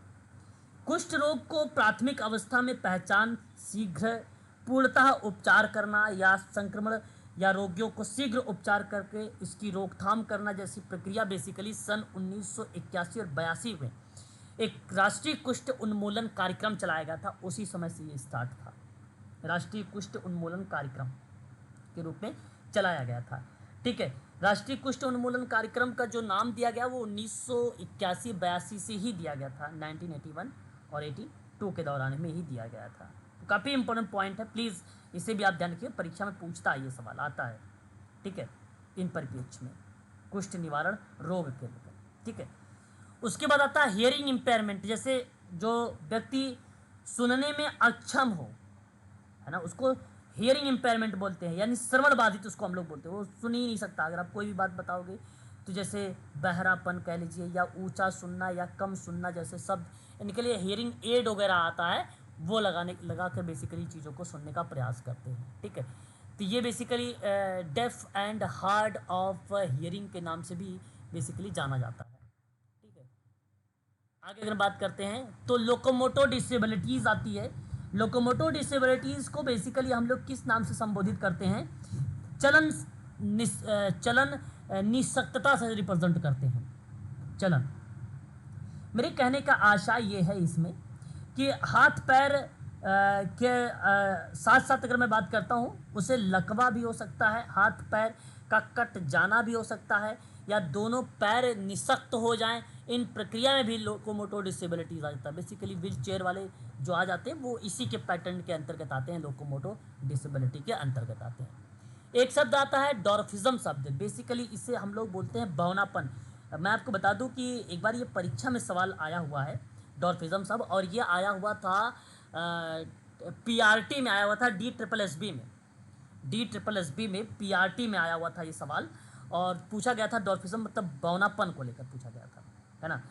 कुष्ठ रोग को प्राथमिक अवस्था में पहचान, शीघ्र पूर्णतः उपचार करना या संक्रमण या रोगियों को शीघ्र उपचार करके इसकी रोकथाम करना जैसी प्रक्रिया बेसिकली सन 1981 और 82 में एक राष्ट्रीय कुष्ठ उन्मूलन कार्यक्रम चलाया गया था। उसी समय से ये स्टार्ट था, राष्ट्रीय कुष्ठ उन्मूलन कार्यक्रम के रूप में चलाया गया था। ठीक है, राष्ट्रीय कुष्ठ उन्मूलन कार्यक्रम का जो नाम दिया गया वो 1981-82 से ही दिया गया था, 1981 और 82 के दौरान में ही दिया गया था। तो काफ़ी इंपॉर्टेंट पॉइंट है, प्लीज़ इसे भी आप ध्यान रखिए, परीक्षा में पूछता है, ये सवाल आता है। ठीक है, इन परिप्रेक्ष्य में कुष्ठ निवारण रोग के लिए। ठीक है, उसके बाद आता है हियरिंग इम्पेयरमेंट, जैसे जो व्यक्ति सुनने में अक्षम हो, है ना, उसको हियरिंग इम्पेयरमेंट बोलते हैं, यानी श्रवण बाधित उसको हम लोग बोलते हैं। वो सुन ही नहीं सकता, अगर आप कोई भी बात बताओगे तो जैसे बहरापन कह लीजिए या ऊंचा सुनना या कम सुनना जैसे शब्द, इनके लिए हियरिंग एड वगैरह आता है, वो लगा कर बेसिकली चीज़ों को सुनने का प्रयास करते हैं। ठीक है, तो ये basically deaf and hard of hearing के नाम से भी बेसिकली जाना जाता है। ठीक है, आगे अगर बात करते हैं तो लोकोमोटो डिसेबिलिटीज़ आती है। लोकोमोटो डिसेबिलिटीज़ को बेसिकली हम लोग किस नाम से संबोधित करते हैं? चलन चलन निःशक्तता से रिप्रेजेंट करते हैं। चलन, मेरे कहने का आशा ये है इसमें कि हाथ पैर के साथ साथ अगर मैं बात करता हूँ, उसे लकवा भी हो सकता है, हाथ पैर का कट जाना भी हो सकता है, या दोनों पैर निःशक्त हो जाएं, इन प्रक्रिया में भी लोकोमोटो डिसेबिलिटीज आ जाता है। बेसिकली व्हील चेयर वाले जो आ जाते हैं वो इसी के पैटर्न के अंतर्गत आते हैं, लोकोमोटो डिसेबिलिटी के अंतर्गत आते हैं। एक शब्द आता है डॉर्फिज्म शब्द, बेसिकली इसे हम लोग बोलते हैं बौनापन। मैं आपको बता दूं कि एक बार ये परीक्षा में सवाल आया हुआ है डॉर्फिज्म शब्द, और ये आया हुआ था पीआरटी में आया हुआ था, डी ट्रिपल एस बी में पीआरटी में आया हुआ था ये सवाल, और पूछा गया था डॉर्फिज्म मतलब बौनापन को लेकर पूछा गया था, है ना।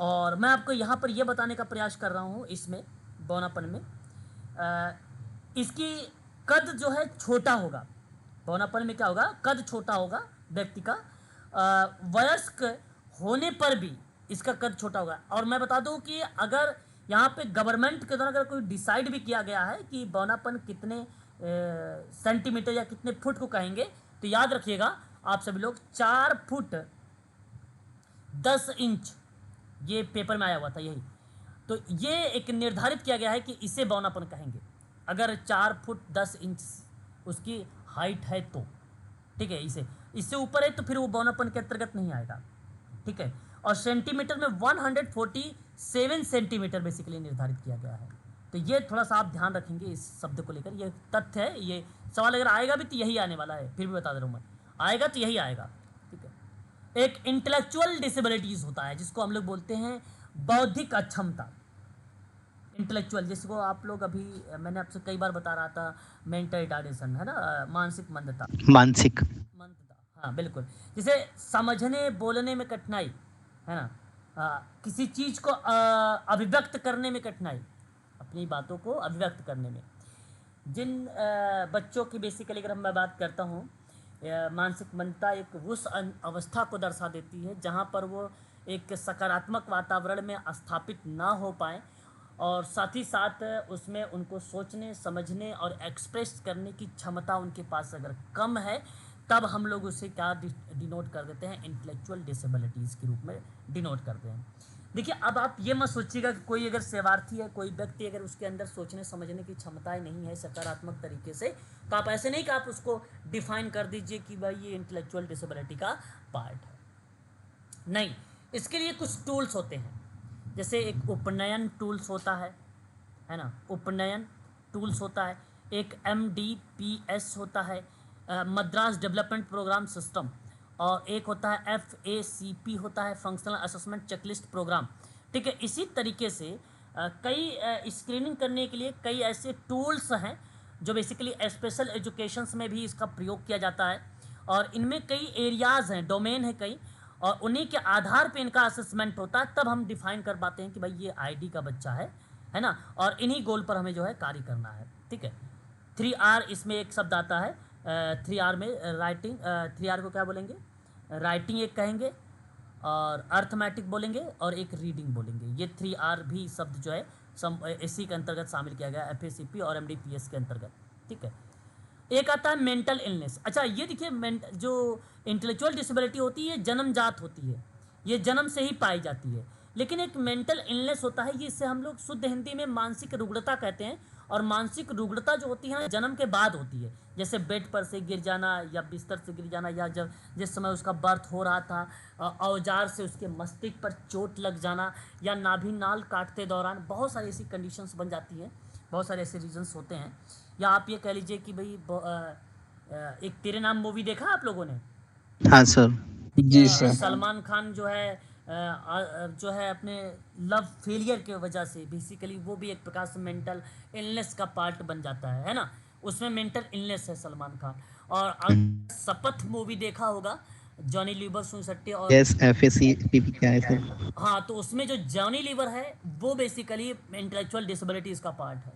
और मैं आपको यहाँ पर यह बताने का प्रयास कर रहा हूँ इसमें बौनापन में इसकी कद जो है छोटा होगा। बौनापन में क्या होगा? कद छोटा होगा व्यक्ति का, वयस्क होने पर भी इसका कद छोटा होगा। और मैं बता दूं कि अगर यहाँ पे गवर्नमेंट के द्वारा अगर कोई डिसाइड भी किया गया है कि बौनापन कितने सेंटीमीटर या कितने फुट को कहेंगे, तो याद रखिएगा आप सभी लोग 4 फुट 10 इंच, ये पेपर में आया हुआ था यही, तो ये एक निर्धारित किया गया है कि इसे बौनापन कहेंगे अगर 4 फुट 10 इंच उसकी हाइट है तो, ठीक है। इससे ऊपर है तो फिर वो बौनापन के अंतर्गत नहीं आएगा, ठीक है। और सेंटीमीटर में 147 सेंटीमीटर बेसिकली निर्धारित किया गया है। तो ये थोड़ा सा आप ध्यान रखेंगे इस शब्द को लेकर, ये तथ्य है। ये सवाल अगर आएगा भी तो यही आने वाला है, फिर भी बता दे रहा हूँ मैं, आएगा तो यही आएगा, ठीक है। एक इंटेलेक्चुअल डिसेबिलिटीज होता है जिसको हम लोग बोलते हैं बौद्धिक अक्षमता। इंटेलेक्चुअल, जिसको आप लोग अभी मैंने आपसे कई बार बता रहा था, मेंटल रिटार्डेशन, है ना, मानसिक मंदता। हाँ बिल्कुल, जैसे समझने बोलने में कठिनाई, है ना, किसी चीज़ को अभिव्यक्त करने में कठिनाई, अपनी बातों को अभिव्यक्त करने में। जिन बच्चों की बेसिकली अगर मैं बात करता हूँ, मानसिक मंदता एक उस अवस्था को दर्शा देती है जहाँ पर वो एक सकारात्मक वातावरण में स्थापित ना हो पाए, और साथ ही साथ उसमें उनको सोचने समझने और एक्सप्रेस करने की क्षमता उनके पास अगर कम है, तब हम लोग उसे क्या डिनोट कर देते हैं? इंटेलेक्चुअल डिसेबिलिटीज़ के रूप में डिनोट करते हैं। देखिए, अब आप ये मत सोचिएगा कि कोई अगर सेवार्थी है, कोई व्यक्ति अगर उसके अंदर सोचने समझने की क्षमताएं नहीं है सकारात्मक तरीके से, तो आप ऐसे नहीं कि आप उसको डिफाइन कर दीजिए कि भाई ये इंटेलेक्चुअल डिसेबिलिटी का पार्ट है। नहीं, इसके लिए कुछ टूल्स होते हैं, जैसे एक उपनयन टूल्स होता है ना, उपनयन टूल्स होता है, एक MDPS होता है, मद्रास डेवलपमेंट प्रोग्राम सिस्टम, और एक होता है FACP होता है, फंक्शनल असेसमेंट चेकलिस्ट प्रोग्राम, ठीक है। इसी तरीके से कई स्क्रीनिंग करने के लिए कई ऐसे टूल्स हैं जो बेसिकली स्पेशल एजुकेशंस में भी इसका प्रयोग किया जाता है, और इनमें कई एरियाज़ हैं, डोमेन है कई, और उन्हीं के आधार पे इनका असेसमेंट होता है, तब हम डिफाइन कर पाते हैं कि भाई ये ID का बच्चा है ना, और इन्हीं गोल पर हमें जो है कार्य करना है, ठीक है। 3R इसमें एक शब्द आता है, 3R में राइटिंग, 3R को क्या बोलेंगे? राइटिंग एक कहेंगे, और अर्थमेटिक बोलेंगे, और एक रीडिंग बोलेंगे। ये 3R भी शब्द जो है इसी के अंतर्गत शामिल किया गया, FACP और MDPS के अंतर्गत, ठीक है। एक आता है मेंटल इलनेस। अच्छा, ये देखिए, जो इंटेलेक्चुअल डिसेबिलिटी होती है जन्मजात होती है, ये जन्म से ही पाई जाती है, लेकिन एक मेंटल इलनेस होता है, जिसे हम लोग शुद्ध हिंदी में मानसिक रुग्णता कहते हैं। और मानसिक रुग्णता जो होती है जन्म के बाद होती है, जैसे बेड पर से गिर जाना, या बिस्तर से गिर जाना, या जब जिस समय उसका बर्थ हो रहा था औजार से उसके मस्तिष्क पर चोट लग जाना, या नाभि नाल काटते दौरान, बहुत सारी ऐसी कंडीशंस बन जाती हैं, बहुत सारे ऐसे रीजंस होते हैं। या आप ये कह लीजिए कि भाई एक तेरे नाम मूवी देखा आप लोगों ने? हाँ सर। जी सर। सलमान खान जो है अपने लव फेलियर की वजह से बेसिकली वो भी एक प्रकार से मेंटल इलनेस का पार्ट बन जाता है ना, उसमें मेंटल इलनेस है सलमान खान। और अगर शपथ मूवी देखा होगा, जॉनी लीवर, सुन सकते, और यस, FACP क्या है सर? हाँ, तो उसमें जो जॉनी लीवर है वो बेसिकली इंटेलेक्चुअल डिसेबिलिटीज़ का पार्ट है,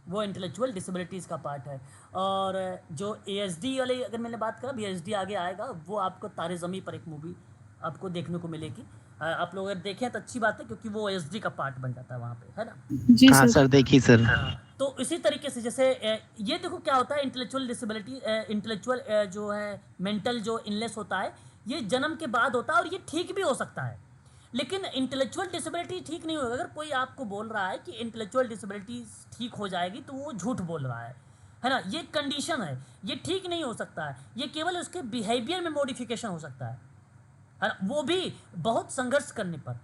वो इंटेलेक्चुअल डिसेबिलिटीज़ का पार्ट है। और जो ASD वाले अगर मैंने बात करा, BSD आगे आएगा, वो आपको तारे ज़मीं पर एक मूवी आपको देखने को मिलेगी, आप लोग अगर देखें तो अच्छी बात है, क्योंकि वो OSD का पार्ट बन जाता है वहाँ पे, है ना। जी हाँ सर। सर, देखिए सर। हाँ, तो इसी तरीके से जैसे ये देखो क्या होता है, इंटेलेक्चुअल डिसेबिलिटी, इंटेलेक्चुअल जो है मेंटल जो इलनेस होता है, ये जन्म के बाद होता है और ये ठीक भी हो सकता है। लेकिन इंटेलेक्चुअल डिसेबिलिटी ठीक नहीं होगा। अगर कोई आपको बोल रहा है कि इंटेलेक्चुअल डिसेबिलिटी ठीक हो जाएगी, तो वो झूठ बोल रहा है ना। ये कंडीशन है, ये ठीक नहीं हो सकता है। ये केवल उसके बिहेवियर में मॉडिफिकेशन हो सकता है ना, वो भी बहुत संघर्ष करने पर।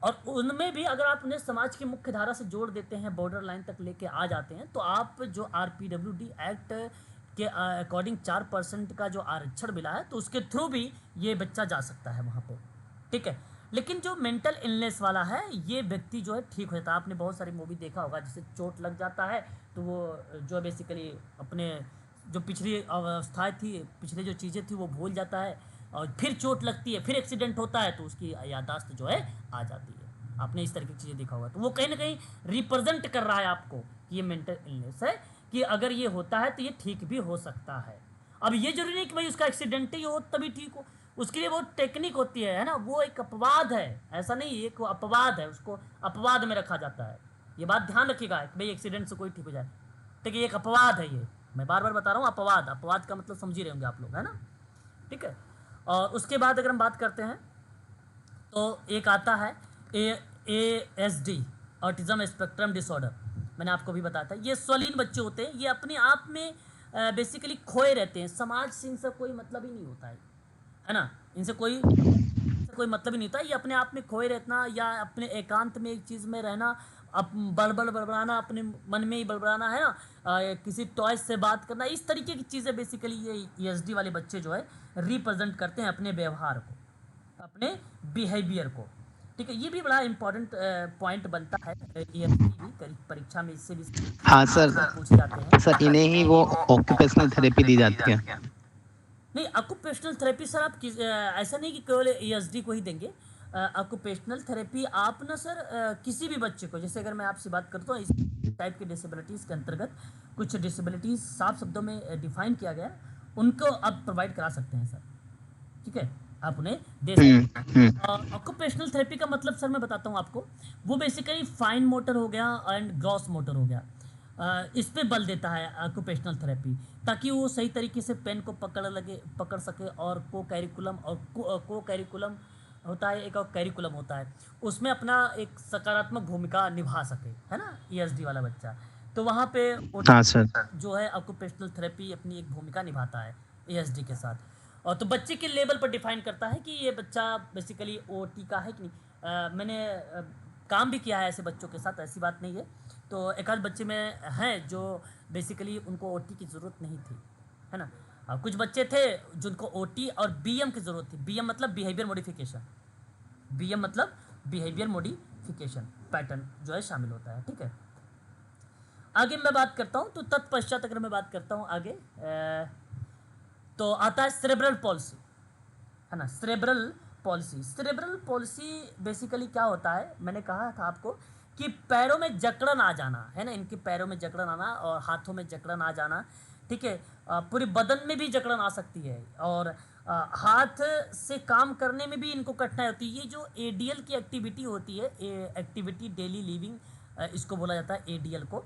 और उनमें भी अगर आप उन्हें समाज की मुख्य धारा से जोड़ देते हैं, बॉर्डर लाइन तक लेके आ जाते हैं, तो आप जो RPWD एक्ट के अकॉर्डिंग 4% का जो आरक्षण मिला है, तो उसके थ्रू भी ये बच्चा जा सकता है वहाँ पे, ठीक है। लेकिन जो मेंटल इलनेस वाला है, ये व्यक्ति जो है ठीक हो जाता है। आपने बहुत सारी मूवी देखा होगा, जिसे चोट लग जाता है तो वो जो बेसिकली अपने जो पिछली अवस्थाएं थी, पिछले जो चीज़ें थी, वो भूल जाता है, और फिर चोट लगती है, फिर एक्सीडेंट होता है, तो उसकी याददाश्त जो है आ जाती है। आपने इस तरह की चीज़ें देखा होगा, तो वो कहीं ना कहीं रिप्रेजेंट कर रहा है आपको कि ये मेंटल इलनेस है, कि अगर ये होता है तो ये ठीक भी हो सकता है। अब ये जरूरी नहीं कि भाई उसका एक्सीडेंट ही हो तभी ठीक हो, उसके लिए बहुत टेक्निक होती है ना। वो एक अपवाद है, ऐसा नहीं, एक अपवाद है, उसको अपवाद में रखा जाता है। ये बात ध्यान रखिएगा कि भाई एक्सीडेंट से कोई ठीक हो जाए, ठीक है, एक अपवाद है ये। मैं बार बार बता रहा हूँ, अपवाद, अपवाद का मतलब समझ ही रहे होंगे आप लोग, है ना, ठीक है। और उसके बाद अगर हम बात करते हैं, तो एक आता है ASD, ऑटिज्म स्पेक्ट्रम डिसऑर्डर। मैंने आपको भी बताया था, ये स्वलीन बच्चे होते हैं, ये अपने आप में बेसिकली खोए रहते हैं, समाज से इनसे कोई मतलब ही नहीं होता है ना, इनसे कोई मतलब ही नहीं होता। ये अपने आप में खोए रहना, या अपने एकांत में एक चीज़ में रहना, अब बड़बड़ाना, अपने मन में ही बड़बड़ाना, है ना, किसी टॉयज से बात करना, इस तरीके की चीज़ें बेसिकली ये ESD वाले बच्चे जो है रिप्रेजेंट करते हैं अपने व्यवहार को, अपने बिहेवियर को, ठीक है। ये भी बड़ा इंपॉर्टेंट पॉइंट बनता है। ESD भी परीक्षा में इससे भी हाँ सर। पूछे जाते हैं। सर, इन्हें ही वो ऑक्यूपेशनल थेरेपी दी जाती है। नहीं, ऑक्यूपेशनल थेरेपी सर आप ऐसा नहीं कि केवल ESD को ही देंगे। ऑक्यूपेशनल थेरेपी आप ना सर किसी भी बच्चे को, जैसे अगर मैं आपसे बात करता हूँ, इस टाइप के डिसेबिलिटीज़ के अंतर्गत कुछ डिसेबिलिटीज़ साफ शब्दों में डिफाइन किया गया, उनको आप प्रोवाइड करा सकते हैं सर, ठीक है, आप उन्हें दे सकते हैं। ऑक्यूपेशनल थेरेपी का मतलब सर मैं बताता हूँ आपको, वो बेसिकली फाइन मोटर हो गया एंड ग्रॉस मोटर हो गया, इस पे बल देता है ऑक्यूपेशनल थेरेपी, ताकि वो सही तरीके से पेन को पकड़ सके। और को कैरिकुलम और को कैरिकुलम होता है, एक और कैरिकुलम होता है, उसमें अपना एक सकारात्मक भूमिका निभा सके, है ना, ESD वाला बच्चा। तो वहाँ पे हाँ सर। जो है ऑक्यूपेशनल थेरेपी अपनी एक भूमिका निभाता है ESD के साथ। और तो बच्चे के लेवल पर डिफाइन करता है कि ये बच्चा बेसिकली OT का है कि नहीं। मैंने काम भी किया है ऐसे बच्चों के साथ, ऐसी बात नहीं है। तो एक आध बच्चे में हैं जो बेसिकली उनको OT की ज़रूरत नहीं थी, है ना। कुछ बच्चे थे जिनको OT और BM की ज़रूरत थी। BM मतलब बिहेवियर मॉडिफिकेशन, BM मतलब बिहेवियर मॉडिफिकेशन पैटर्न जो है शामिल होता है, ठीक है। आगे मैं बात करता हूँ, तो तत्पश्चात अगर मैं बात करता हूँ आगे, तो आता है सेरेब्रल पॉलिसी, है ना। सेरेब्रल पॉलिसी बेसिकली क्या होता है, मैंने कहा था आपको कि पैरों में जकड़न आ जाना, है ना, इनके पैरों में जकड़न आना और हाथों में जकड़न आ जाना, ठीक है। पूरे बदन में भी जकड़न आ सकती है, और हाथ से काम करने में भी इनको कठिनाई होती है। ये जो ADL की एक्टिविटी होती है, एक्टिविटी डेली लिविंग, इसको बोला जाता है ADL को,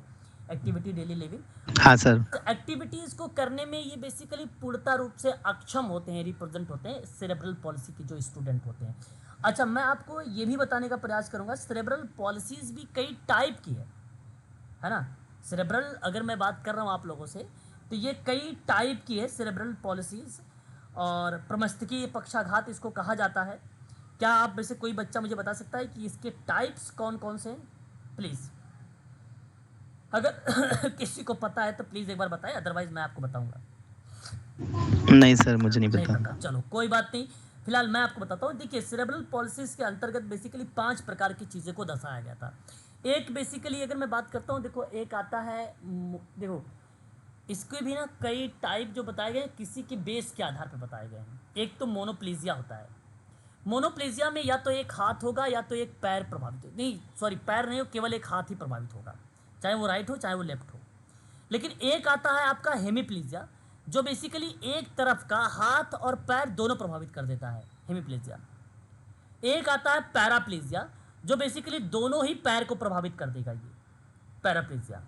एक्टिविटी डेली लिविंग। हाँ सर। तो एक्टिविटीज़ को करने में ये बेसिकली पूर्णता रूप से अक्षम होते हैं, रिप्रेजेंट होते हैं सेरेब्रल पॉलिसी के जो स्टूडेंट होते हैं। अच्छा, मैं आपको ये भी बताने का प्रयास करूंगा, सेरेब्रल पॉलिसीज़ भी कई टाइप की है ना। सेरेब्रल अगर मैं बात कर रहा हूँ आप लोगों से, तो ये कई टाइप की है सेरेब्रल पॉलिसीज़, और प्रमस्तिष्कीय पक्षाघात इसको कहा जाता है। क्या आप में से कोई बच्चा मुझे बता सकता है कि इसके टाइप्स कौन कौन से हैं? प्लीज़, अगर किसी को पता है तो प्लीज़ एक बार बताएं, अदरवाइज मैं आपको बताऊंगा। नहीं सर, मुझे नहीं नहीं पता। पता, चलो कोई बात नहीं, फिलहाल मैं आपको बताता हूँ। देखिए, सेरेब्रल पॉलिसीज़ के अंतर्गत बेसिकली 5 प्रकार की चीज़ें को दर्शाया गया था। एक बेसिकली अगर मैं बात करता हूँ, देखो एक आता है, देखो इसके भी ना कई टाइप जो बताए गए किसी के बेस के आधार पर बताए गए हैं। एक तो मोनोप्लीजिया होता है। मोनोप्लीजिया में या तो एक हाथ होगा या तो एक पैर प्रभावित हो, नहीं सॉरी पैर नहीं हो, केवल एक हाथ ही प्रभावित होगा, चाहे वो राइट हो चाहे वो लेफ्ट हो। लेकिन एक आता है आपका हेमीप्लीजिया, जो बेसिकली एक तरफ का हाथ और पैर दोनों प्रभावित कर देता है, हेमीप्लीजिया। एक आता है पैराप्लेजिया, जो बेसिकली दोनों ही पैर को प्रभावित कर देगा, ये पैराप्लेजिया।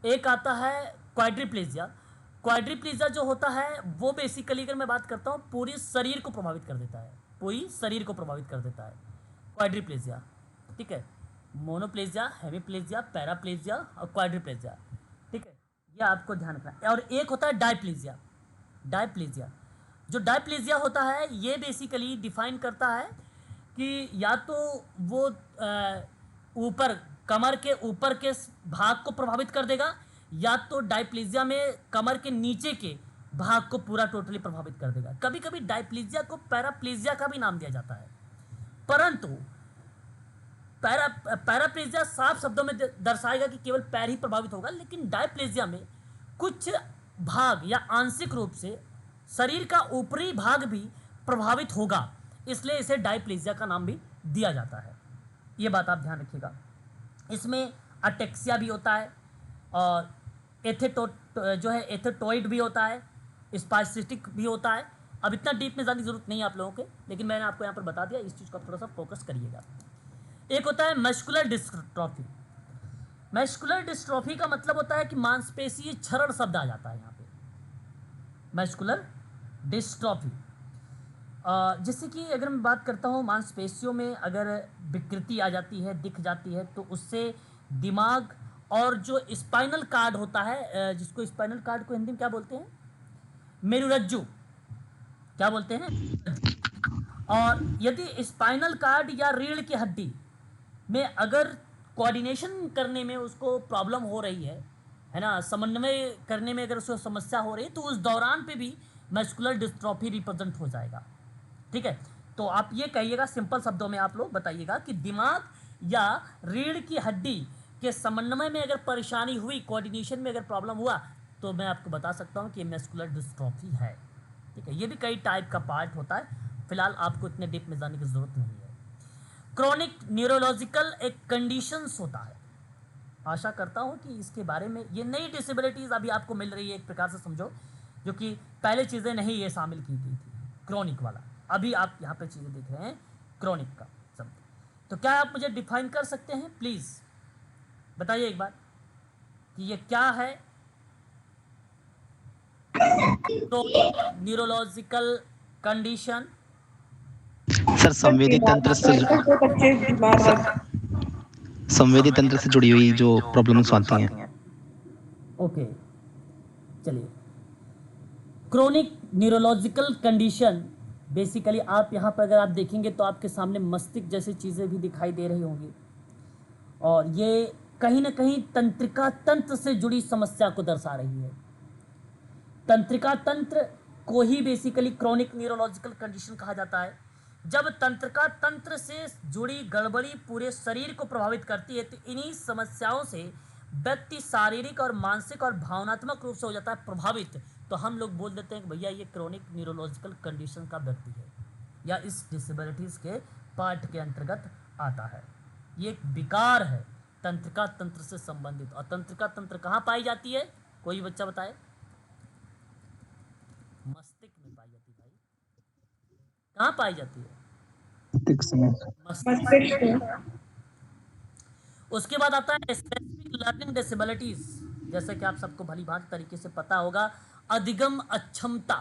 एक आता है क्वाड्रिप्लेजिया। क्वाड्रिप्लेजिया जो होता है वो बेसिकली अगर मैं बात करता हूँ पूरी शरीर को प्रभावित कर देता है, पूरी शरीर को प्रभावित कर देता है क्वाड्रिप्लेजिया, ठीक है। मोनोप्लेजिया, हेमीप्लेजिया, पैराप्लेजिया और क्वाड्रिप्लेजिया, ठीक है, ये आपको ध्यान रखना है। और एक होता है डायप्लेजिया। डायप्लेजिया, जो डायप्लेजिया होता है ये बेसिकली डिफाइन करता है कि या तो वो ऊपर कमर के ऊपर के भाग को प्रभावित कर देगा, या तो डायप्लेजिया में कमर के नीचे के भाग को पूरा टोटली प्रभावित कर देगा। कभी कभी डायप्लेजिया को पैराप्लेजिया का भी नाम दिया जाता है, परंतु पैराप्लेजिया साफ शब्दों में दर्शाएगा कि केवल पैर ही प्रभावित होगा, लेकिन डायप्लेजिया में कुछ भाग या आंशिक रूप से शरीर का ऊपरी भाग भी प्रभावित होगा, इसलिए इसे डायप्लेजिया का नाम भी दिया जाता है। ये बात आप ध्यान रखिएगा। इसमें अटेक्सिया भी होता है और एथेटोइड भी होता है, स्पाइसिटिक भी होता है। अब इतना डीप में जाने की जरूरत नहीं है आप लोगों के, लेकिन मैंने आपको यहाँ पर बता दिया, इस चीज़ को आप थोड़ा सा फोकस करिएगा। एक होता है मस्कुलर डिस्ट्रॉफी। मस्कुलर डिस्ट्रॉफी का मतलब होता है कि मांसपेशीय क्षरण शब्द आ जाता है यहाँ पे, मस्कुलर डिस्ट्रॉफी। जैसे कि अगर मैं बात करता हूँ मांसपेशियों में अगर विकृति आ जाती है, दिख जाती है, तो उससे दिमाग और जो स्पाइनल कार्ड होता है, जिसको स्पाइनल कार्ड को हिंदी में क्या बोलते हैं, मेरुरज्जु, क्या बोलते हैं, और यदि स्पाइनल कार्ड या रीढ़ की हड्डी में अगर कोऑर्डिनेशन करने में उसको प्रॉब्लम हो रही है ना, समन्वय करने में अगर उसको समस्या हो रही है, तो उस दौरान पे भी मस्कुलर डिस्ट्रॉफी रिप्रेजेंट हो जाएगा, ठीक है। तो आप ये कहिएगा, सिंपल शब्दों में आप लोग बताइएगा कि दिमाग या रीढ़ की हड्डी के समन्वय में अगर परेशानी हुई, कोऑर्डिनेशन में अगर प्रॉब्लम हुआ, तो मैं आपको बता सकता हूँ कि मस्कुलर डिस्ट्रॉफी है, ठीक है। ये भी कई टाइप का पार्ट होता है, फिलहाल आपको इतने डीप में जाने की जरूरत नहीं है। क्रोनिक न्यूरोलॉजिकल एक कंडीशंस होता है, आशा करता हूँ कि इसके बारे में, ये नई डिसेबिलिटीज़ अभी आपको मिल रही है, एक प्रकार से समझो, जो कि पहले चीज़ें नहीं ये शामिल की गई थी, क्रोनिक वाला। अभी आप यहाँ पे चीज़ें देख रहे हैं क्रोनिक का शब्द। तो क्या आप मुझे डिफाइन कर सकते हैं, प्लीज़ बताइए एक बार कि ये क्या है क्रोनिक न्यूरोलॉजिकल कंडीशन। सर संवेदी तंत्र से संवेदी तंत्र से जुड़ी हुई जो प्रॉब्लम्स आती हैं। ओके, चलिए, क्रोनिक न्यूरोलॉजिकल कंडीशन बेसिकली आप यहाँ पर अगर आप देखेंगे तो आपके सामने मस्तिष्क जैसी चीज़ें भी दिखाई दे रही होंगी, और ये कहीं ना कहीं तंत्रिका तंत्र से जुड़ी समस्या को दर्शा रही है। तंत्रिका तंत्र को ही बेसिकली क्रोनिक न्यूरोलॉजिकल कंडीशन कहा जाता है। जब तंत्रिका तंत्र से जुड़ी गड़बड़ी पूरे शरीर को प्रभावित करती है, तो इन्हीं समस्याओं से व्यक्ति शारीरिक और मानसिक और भावनात्मक रूप से हो जाता है प्रभावित। तो हम लोग बोल देते हैं कि भैया ये क्रोनिक न्यूरोलॉजिकल कंडीशन का व्यक्ति है, या इस डिसेबिलिटीज़ के पार्ट के अंतर्गत आता है। ये एक विकार है तंत्रिका तंत्र से संबंधित। और तंत्रिका तंत्र कहाँ पाई जाती है, कोई बच्चा बताए? मस्तिष्क में पाई जाती है भाई। कहाँ पाई जाती है? मस्तिष्क। उसके बाद आता है स्पेसिफिक लर्निंग डिसेबिलिटीज, जैसे कि आप सबको भली भांति तरीके से पता होगा, अधिगम अक्षमता।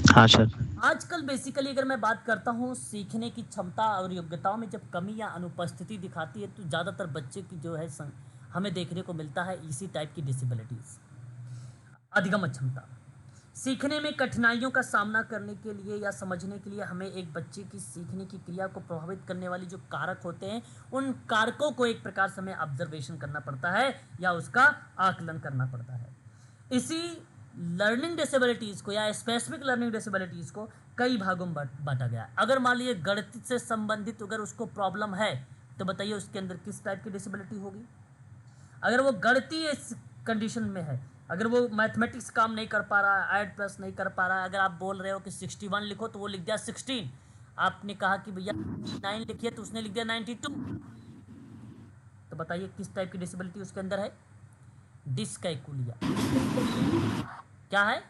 हाँ सर। आजकल बेसिकली अगर मैं बात करता हूँ सीखने की क्षमता और योग्यताओं में जब कमी या अनुपस्थिति दिखाती है, तो ज़्यादातर बच्चे की जो है हमें देखने को मिलता है इसी टाइप की डिसेबिलिटीज़। अधिगम अक्षमता, सीखने में कठिनाइयों का सामना करने के लिए या समझने के लिए हमें एक बच्चे की सीखने की क्रिया को प्रभावित करने वाली जो कारक होते हैं, उन कारकों को एक प्रकार से हमें ऑब्जर्वेशन करना पड़ता है या उसका आकलन करना पड़ता है। इसी लर्निंग डिसेबिलिटीज़ को या स्पेसिफिक लर्निंग डिसेबिलिटीज़ को कई भागों में बांटा गया। अगर मान लीजिए गणित से संबंधित अगर उसको प्रॉब्लम है, तो बताइए उसके अंदर किस टाइप की डिसेबिलिटी होगी। अगर वो गणितीय कंडीशन में है, अगर वो मैथमेटिक्स काम नहीं कर पा रहा है, ऐड प्लस नहीं कर पा रहा है, अगर आप बोल रहे हो कि 61 लिखो तो वो लिख दिया 16, आपने कहा कि भैया 9 लिखिए तो उसने लिख दिया 92, तो बताइए किस टाइप की डिसेबिलिटी उसके अंदर है? डिसकैलकुलिया। क्या है?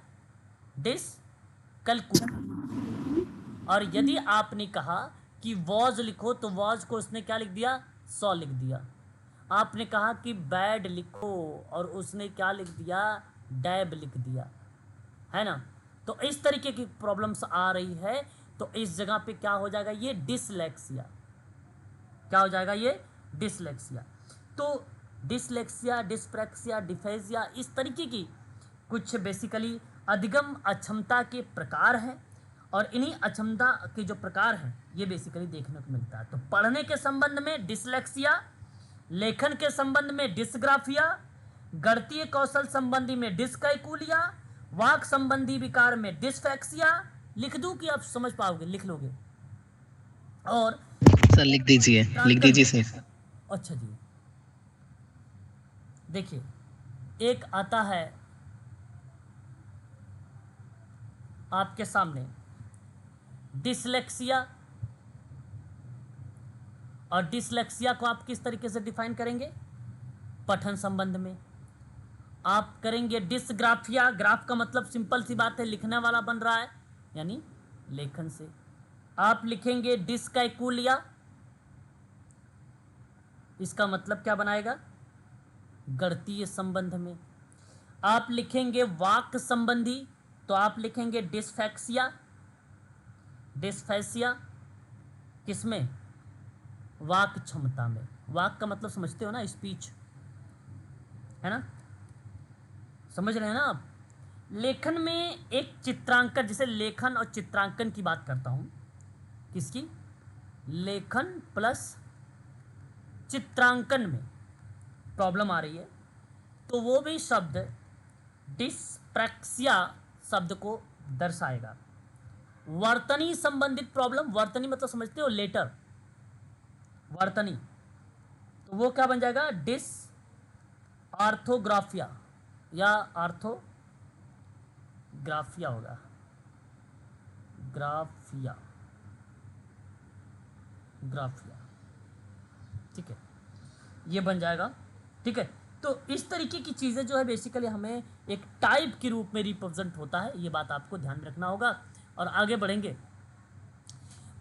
डिसकैलकुलिया। और यदि आपने कहा कि वॉज लिखो तो वॉज को उसने क्या लिख दिया, सॉ लिख दिया। आपने कहा कि बैड लिखो और उसने क्या लिख दिया, डैब लिख दिया, है ना। तो इस तरीके की प्रॉब्लम्स आ रही है, तो इस जगह पे क्या हो जाएगा, ये डिसलेक्सिया। क्या हो जाएगा, ये डिसलेक्सिया। तो डिसलेक्सिया, डिस्प्रैक्सिया, डिफेजिया, इस तरीके की कुछ बेसिकली अधिगम अक्षमता के प्रकार हैं, और इन्हीं अक्षमता के जो प्रकार हैं ये बेसिकली देखने को मिलता है। तो पढ़ने के संबंध में डिसलेक्सिया, लेखन के संबंध में डिस्ग्राफिया, गणितीय कौशल संबंधी में डिस्कैकुलिया, वाक संबंधी विकार में डिस्फेक्सिया। लिख दूं कि आप समझ पाओगे, लिख लोगे। और सर लिख दीजिए, लिख दीजिए सर। अच्छा जी, देखिए एक आता है आपके सामने डिसलेक्सिया, और डिसलेक्सिया को आप किस तरीके से डिफाइन करेंगे, पठन संबंध में। आप करेंगे डिस्ग्राफिया, ग्राफ का मतलब सिंपल सी बात है लिखने वाला बन रहा है, यानी लेखन से। आप लिखेंगे डिस्कैकुलिया, इसका मतलब क्या बनाएगा, गणितीय संबंध में। आप लिखेंगे वाक संबंधी, तो आप लिखेंगे डिस्फेक्सिया, डिस्फेसिया किसमें, वाक क्षमता में। वाक का मतलब समझते हो ना, स्पीच, है ना, समझ रहे हैं ना आप। लेखन में एक चित्रांकन, जैसे लेखन और चित्रांकन की बात करता हूं, किसकी, लेखन प्लस चित्रांकन में प्रॉब्लम आ रही है, तो वो भी शब्द डिस्प्रैक्सिया शब्द को दर्शाएगा। वर्तनी संबंधित प्रॉब्लम, वर्तनी मतलब समझते हो लेटर, वर्तनी, तो वो क्या बन जाएगा, डिस आर्थोग्राफिया या आर्थोग्राफिया होगा, ग्राफिया, ग्राफिया, ठीक है, ये बन जाएगा, ठीक है। तो इस तरीके की चीज़ें जो है बेसिकली हमें एक टाइप के रूप में रिप्रेजेंट होता है, ये बात आपको ध्यान में रखना होगा। और आगे बढ़ेंगे,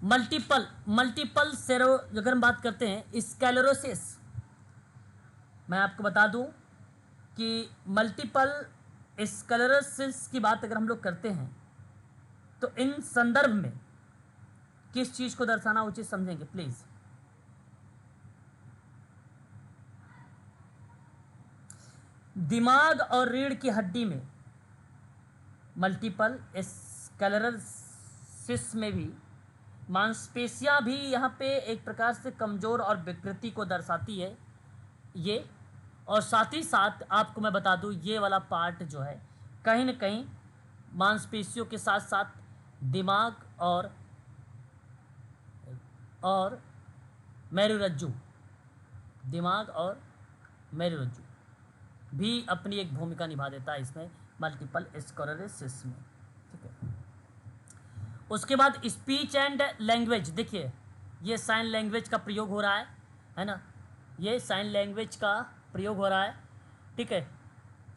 मल्टीपल सेरो, अगर हम बात करते हैं स्क्लेरोसिस, मैं आपको बता दूं कि मल्टीपल स्क्लेरोसिस की बात अगर हम लोग करते हैं तो इन संदर्भ में किस चीज़ को दर्शाना उचित समझेंगे प्लीज़। दिमाग और रीढ़ की हड्डी में मल्टीपल स्क्लेरोसिस में भी मांसपेशियां भी यहाँ पे एक प्रकार से कमज़ोर और विकृति को दर्शाती है ये। और साथ ही साथ आपको मैं बता दूँ, ये वाला पार्ट जो है कहीं ना कहीं मांसपेशियों के साथ साथ दिमाग और मेरुरज्जु, दिमाग और मेरुरज्जु भी अपनी एक भूमिका निभा देता है इसमें, मल्टीपल स्क्लेरोसिस में, ठीक है। उसके बाद स्पीच एंड लैंग्वेज, देखिए ये साइन लैंग्वेज का प्रयोग हो रहा है ना, ये साइन लैंग्वेज का प्रयोग हो रहा है, ठीक है।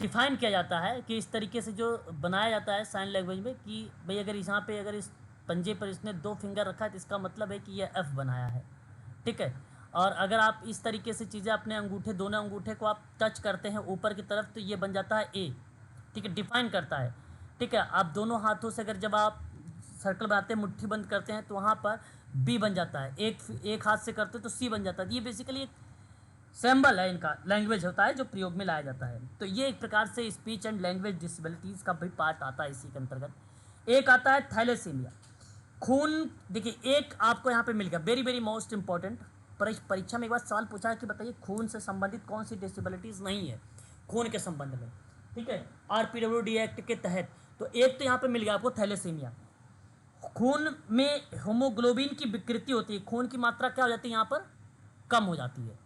डिफाइन किया जाता है कि इस तरीके से जो बनाया जाता है साइन लैंग्वेज में कि भाई अगर यहाँ पे अगर इस पंजे पर इसने 2 फिंगर रखा है तो इसका मतलब है कि ये एफ बनाया है, ठीक है। और अगर आप इस तरीके से चीज़ें अपने अंगूठे, दोनों अंगूठे को आप टच करते हैं ऊपर की तरफ तो ये बन जाता है ए, ठीक है, डिफाइन करता है, ठीक है। आप दोनों हाथों से अगर जब आप सर्कल बनाते हैं, मुट्ठी बंद करते हैं तो वहाँ पर बी बन जाता है, एक हाथ से करते तो सी बन जाता है। ये बेसिकली एक सिंबल है, इनका लैंग्वेज होता है जो प्रयोग में लाया जाता है। तो ये एक प्रकार से स्पीच एंड लैंग्वेज डिसेबिलिटीज़ का भी पार्ट आता है इसी के अंतर्गत। एक आता है थैलेसीमिया, खून, देखिए एक आपको यहाँ पे मिल गया, वेरी वेरी मोस्ट इंपॉर्टेंट, परीक्षा में एक बार सवाल पूछा है कि बताइए खून से संबंधित कौन सी डिसेबिलिटीज़ नहीं है खून के संबंध में, ठीक है, RPWD एक्ट के तहत। तो एक तो यहाँ पे मिल गया आपको थैलेसीमिया, खून में हीमोग्लोबिन की विकृति होती है, खून की मात्रा क्या हो जाती है यहाँ पर, कम हो जाती है,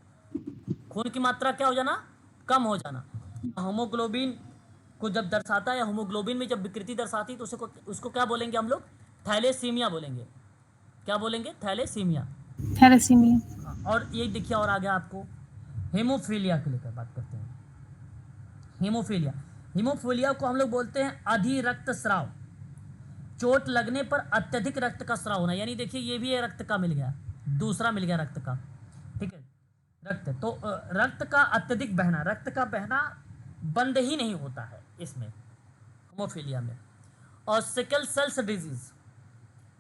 खून की मात्रा क्या हो जाना, कम हो जाना। हीमोग्लोबिन को जब दर्शाता है, हीमोग्लोबिन में जब विकृति दर्शाती है तो उसको क्या बोलेंगे हम लोग, थैलेसीमिया बोलेंगे। क्या बोलेंगे, थैलेसीमिया, थैलेसीमिया। और ये देखिए और आगे आपको हेमोफीलिया के लेकर बात करते हैं। हेमोफीलिया, हेमोफीलिया को हम लोग बोलते हैं अधि रक्तस्राव, चोट लगने पर अत्यधिक रक्त का स्राव होना, यानी देखिए ये भी रक्त का मिल गया, दूसरा मिल गया रक्त का, ठीक है। रक्त तो रक्त का अत्यधिक बहना, रक्त का बहना बंद ही नहीं होता है इसमें, हेमोफीलिया में। और sickle cells disease,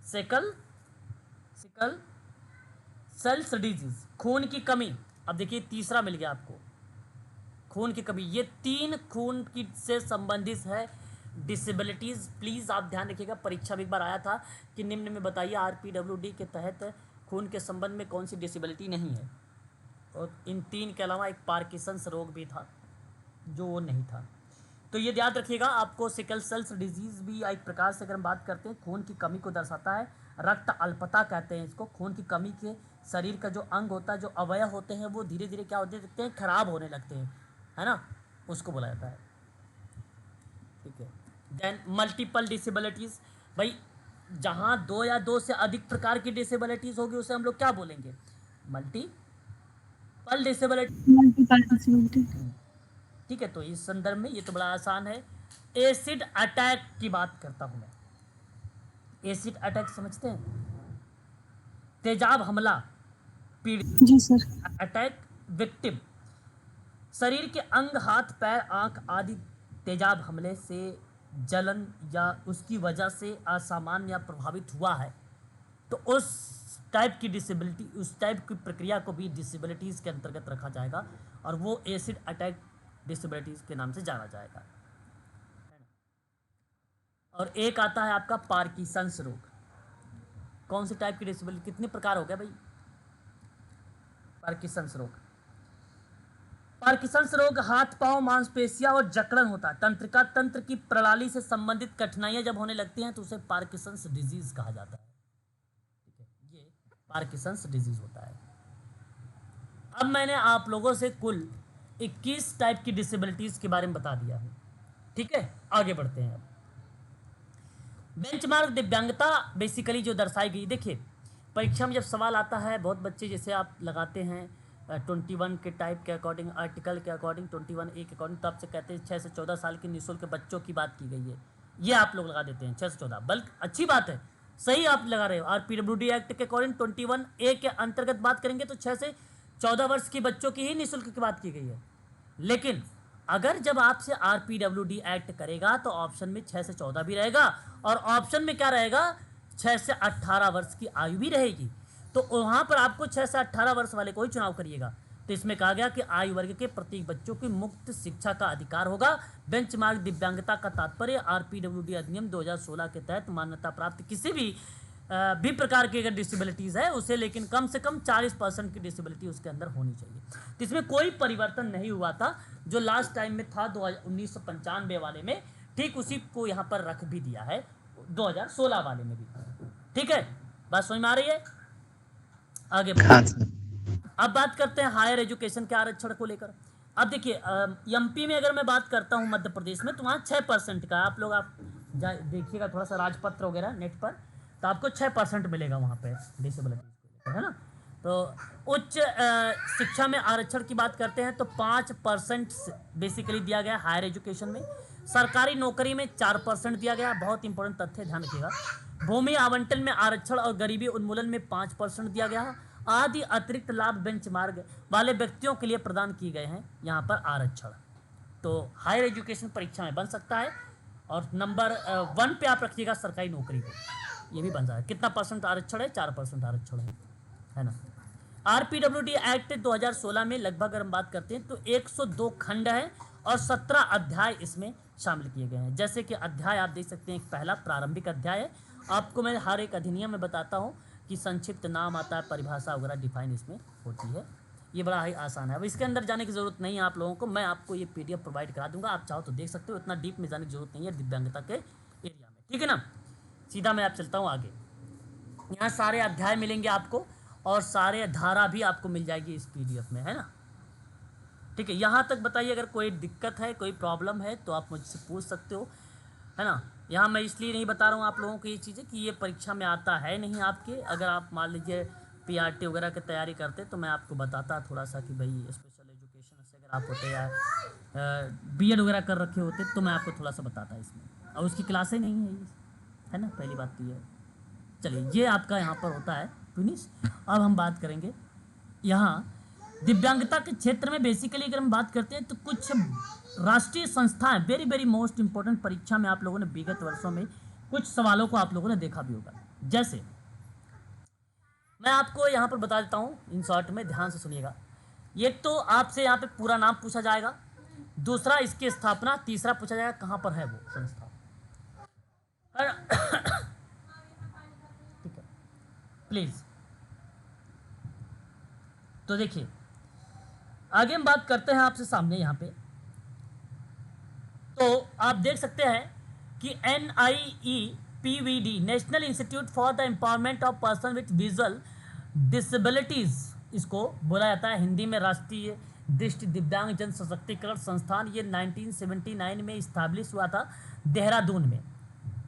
sickle sickle cells disease, खून की कमी। अब देखिए तीसरा मिल गया आपको, खून की कमी। ये 3 खून की से संबंधित है डिसेबिलिटीज। प्लीज आप ध्यान रखिएगा, परीक्षा में एक बार आया था कि निम्न में बताइए आरपीडब्ल्यूडी के तहत खून के संबंध में कौन सी डिसेबिलिटी नहीं है। और इन 3 के अलावा एक पार्किंसंस रोग भी था जो वो नहीं था। तो ये याद रखिएगा आपको, सिकल सेल्स डिजीज भी एक प्रकार से अगर हम बात करते हैं खून की कमी को दर्शाता है। रक्त अल्पता कहते हैं इसको, खून की कमी के शरीर का जो अंग होता है, जो अवयव होते हैं वो धीरे धीरे क्या होते लगते हैं, खराब होने लगते हैं, है ना, उसको बोला जाता है, ठीक है। देन मल्टीपल डिसेबिलिटीज, भाई जहाँ 2 या 2 से अधिक प्रकार की डिसेबिलिटीज होगी उसे हम लोग क्या बोलेंगे, मल्टीपल डिसेबिलिटी, मल्टीपल डिसेबिलिटी। ठीक है। तो इस संदर्भ में ये तो बड़ा आसान है। एसिड अटैक की बात करता हूं मैं, एसिड अटैक समझते हैं, तेजाब हमला, पीड़ित, जी सर। अटैक विक्टिम, शरीर के अंग, हाथ पैर आंख आदि तेजाब हमले से जलन या उसकी वजह से असामान्य या प्रभावित हुआ है तो उस टाइप की डिसेबिलिटी, उस टाइप की प्रक्रिया को भी डिसेबिलिटीज़ के अंतर्गत रखा जाएगा और वो एसिड अटैक डिसेबिलिटीज़ के नाम से जाना जाएगा, है ना। और एक आता है आपका पार्किंसंस रोग। कौन सी टाइप की डिसेबिलिटी, कितने प्रकार हो गए भाई, पार्किंसंस रोग। पार्किंसंस रोग हाथ पांव मांसपेशियां और जकड़न होता है, तंत्रिका तंत्र की प्रणाली से संबंधित कठिनाइयां जब होने लगती हैं तो उसे पार्किंसंस डिजीज कहा जाता है, ठीक है। ये पार्किंसंस डिजीज होता है। अब मैंने आप लोगों से कुल 21 टाइप की डिसेबिलिटीज के बारे में बता दिया है, ठीक है। आगे बढ़ते हैं। अब बेंचमार्क दिव्यांगता बेसिकली जो दर्शाई गई, देखिए परीक्षा में जब सवाल आता है, बहुत बच्चे जैसे आप लगाते हैं 21 के टाइप के अकॉर्डिंग, आर्टिकल के अकॉर्डिंग, 21A के अकॉर्डिंग, तो आपसे कहते हैं 6 से 14 साल के निःशुल्क बच्चों की बात की गई है, ये आप लोग लगा देते हैं 6 से 14, बल्कि अच्छी बात है, सही आप लगा रहे हो। आरपीडब्ल्यूडी एक्ट के अकॉर्डिंग 21A के अंतर्गत बात करेंगे तो 6 से 14 वर्ष के बच्चों की ही निःशुल्क की बात की गई है। लेकिन अगर जब आपसे आरपीडब्ल्यूडी एक्ट करेगा तो ऑप्शन में 6 से 14 भी रहेगा और ऑप्शन में क्या रहेगा, 6 से 18 वर्ष की आयु भी रहेगी। तो वहां पर आपको 6 से 18 वर्ष वाले को ही चुनाव करिएगा। तो इसमें कहा गया कि आयु वर्ग के प्रत्येक बच्चों की मुक्त शिक्षा का अधिकार होगा। बेंचमार्क दिव्यांगता का तात्पर्य आरपीडब्ल्यूडी अधिनियम 2016 के तहत मान्यता प्राप्त किसी भी प्रकार की अगर डिसेबिलिटीज़ है उसे, लेकिन कम से कम 40% की डिसेबिलिटी उसके अंदर होनी चाहिए। तो इसमें कोई परिवर्तन नहीं हुआ था, जो लास्ट टाइम में था 1995 वाले में, ठीक उसी को यहाँ पर रख भी दिया है 2016 वाले में भी, ठीक है। बात समझ में आ रही है, आगे हाँ सर। अब बात करते हैं हायर एजुकेशन के आरक्षण को लेकर। अब देखिए एमपी में अगर मैं बात करता हूँ, मध्य प्रदेश में, तो वहाँ 6% का, आप लोग आप देखिएगा थोड़ा सा राजपत्र वगैरह नेट पर, तो आपको 6% मिलेगा वहाँ पे डिसेबिलिटी को लेकर, है ना। तो उच्च शिक्षा में आरक्षण की बात करते हैं तो 5% बेसिकली दिया गया हायर एजुकेशन में। सरकारी नौकरी में 4% दिया गया, बहुत इंपॉर्टेंट तथ्य ध्यान रखिएगा। भूमि आवंटन में आरक्षण और गरीबी उन्मूलन में 5% दिया गया। आदि अतिरिक्त लाभ बेंचमार्क वाले व्यक्तियों के लिए प्रदान किए गए हैं यहाँ पर आरक्षण। तो हायर एजुकेशन परीक्षा में बन सकता है। और नंबर 1 पे आप रखिएगा सरकारी नौकरी को, ये भी बन जाए। कितना परसेंट आरक्षण है, 4% आरक्षण है ना। आरपीडब्ल्यूडी एक्ट 2016 में लगभग अगर हम बात करते हैं तो 102 खंड है और 17 अध्याय इसमें शामिल किए गए हैं। जैसे कि अध्याय आप देख सकते हैं, एक पहला प्रारंभिक अध्याय है, आपको मैं हर एक अधिनियम में बताता हूँ कि संक्षिप्त नाम आता है, परिभाषा वगैरह डिफाइन इसमें होती है, ये बड़ा ही आसान है। अब इसके अंदर जाने की ज़रूरत नहीं है आप लोगों को, मैं आपको ये पीडीएफ प्रोवाइड करा दूंगा, आप चाहो तो देख सकते हो, इतना डीप में जाने की जरूरत नहीं है दिव्यांगता के एरिया में, ठीक है ना। सीधा मैं आप चलता हूँ आगे। यहाँ सारे अध्याय मिलेंगे आपको और सारे धारा भी आपको मिल जाएगी इस पीडीएफ में, है ना, ठीक है। यहाँ तक बताइए अगर कोई दिक्कत है, कोई प्रॉब्लम है तो आप मुझसे पूछ सकते हो, है ना। यहाँ मैं इसलिए नहीं बता रहा हूँ आप लोगों को ये चीज़ें कि ये परीक्षा में आता है नहीं आपके, अगर आप मान लीजिए पीआरटी वगैरह की तैयारी करते तो मैं आपको बताता थोड़ा सा कि भाई स्पेशल एजुकेशन से अगर आप होते या बीएड वगैरह कर रखे होते तो मैं आपको थोड़ा सा बताता इसमें, और उसकी क्लासें नहीं है ये, है ना, पहली बात तो ये है। चलिए ये आपका यहाँ पर होता है फिनिश। अब हम बात करेंगे यहाँ दिव्यांगता के क्षेत्र में बेसिकली अगर हम बात करते हैं तो कुछ राष्ट्रीय संस्थाएं वेरी वेरी मोस्ट इंपॉर्टेंट, परीक्षा में आप लोगों ने विगत वर्षों में कुछ सवालों को आप लोगों ने देखा भी होगा। जैसे मैं आपको यहाँ पर बता देता हूँ इन शॉर्ट में, ध्यान से सुनिएगा। एक तो आपसे यहाँ पे पूरा नाम पूछा जाएगा, दूसरा इसकी स्थापना, तीसरा पूछा जाएगा कहाँ पर है वो संस्था। ठीक है प्लीज। तो देखिए आगे हम बात करते हैं आपसे सामने यहाँ पे। तो आप देख सकते हैं कि NIEPVD national institute for the empowerment of person with visual disabilities, इसको बोला जाता है हिंदी में राष्ट्रीय दृष्टि दिव्यांग जन सशक्तिकरण संस्थान। ये 1979 में इस्टेब्लिश हुआ था देहरादून में।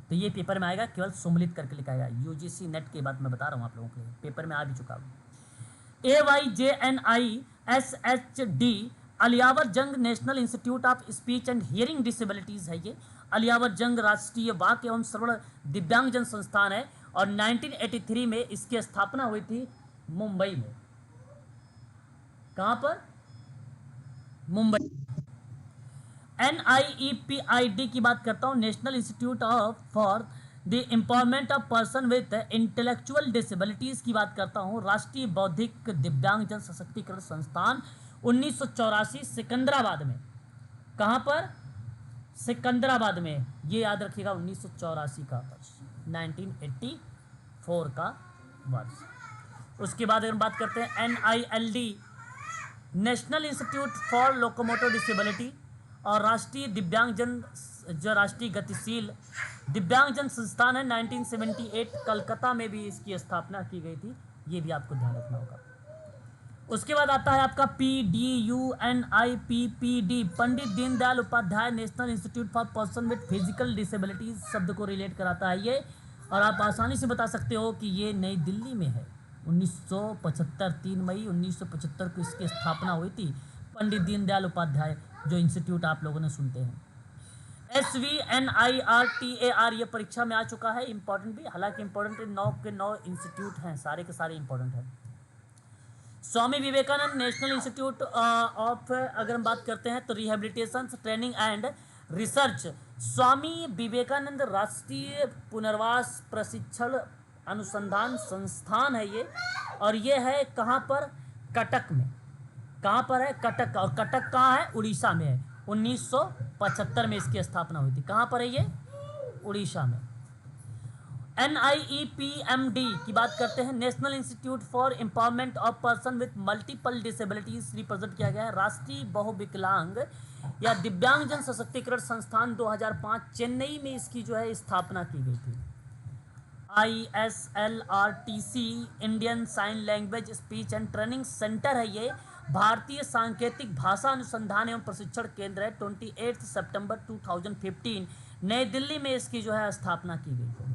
तो ये पेपर में आएगा, केवल सम्मिलित करके लिखा गया, UGC नेट के बाद मैं बता रहा हूँ आप लोगों के लिए, पेपर में आ भी चुका हूँ। AYJNISHD अलियावर जंग national institute of speech and hearing disabilities है ये। अलियावर जंग राष्ट्रीय वाक एवं श्रवण दिव्यांगजन संस्थान है और 1983 में इसकी स्थापना हुई थी मुंबई में। कहां पर? मुंबई। NIEPID की बात करता हूं, national institute of for the empowerment of person with intellectual disabilities की बात करता हूं, राष्ट्रीय बौद्धिक दिव्यांगजन सशक्तिकरण संस्थान 1984 सिकंदराबाद में। कहां पर? सिकंदराबाद में। ये याद रखिएगा 1984 का वर्ष, 1984 का वर्ष। उसके बाद अगर बात करते हैं NILD national institute for locomotor disability और राष्ट्रीय दिव्यांगजन, जो राष्ट्रीय गतिशील दिव्यांगजन संस्थान है, 1978 कलकत्ता में भी इसकी स्थापना की गई थी। ये भी आपको ध्यान रखना होगा। उसके बाद आता है आपका PDUNIPPD Pandit Deendayal Upadhyay national institute for person with physical disabilities, शब्द को रिलेट कराता है ये। और आप आसानी से बता सकते हो कि ये नई दिल्ली में है। 1975 3 मई 1975 को इसकी स्थापना हुई थी, पंडित दीनदयाल उपाध्याय जो इंस्टीट्यूट आप लोगों ने सुनते हैं। SVNIRTAR ये परीक्षा में आ चुका है, इंपॉर्टेंट भी, हालांकि इंपॉर्टेंट 9 के 9 इंस्टीट्यूट हैं, सारे के सारे इंपॉर्टेंट हैं। Swami Vivekananda national institute of, अगर हम बात करते हैं तो rehabilitation training and research, Swami Vivekananda राष्ट्रीय पुनर्वास प्रशिक्षण अनुसंधान संस्थान है ये। और ये है कहाँ पर? कटक में। कहाँ पर है? कटक। और कटक कहाँ है? उड़ीसा में है। 1975 में इसकी स्थापना हुई थी। कहाँ पर है ये? उड़ीसा में। NIEPMD की बात करते हैं, national institute for empowerment of person with multiple disabilities represent किया गया है, राष्ट्रीय बहुविकलांग या दिव्यांगजन सशक्तिकरण संस्थान 2005 चेन्नई में इसकी जो है स्थापना की गई थी। ISLRTC Indian sign language speech and training centre है ये, भारतीय सांकेतिक भाषा अनुसंधान एवं प्रशिक्षण केंद्र है। 28 सितंबर 2015 नई दिल्ली में इसकी जो है स्थापना की गई थी।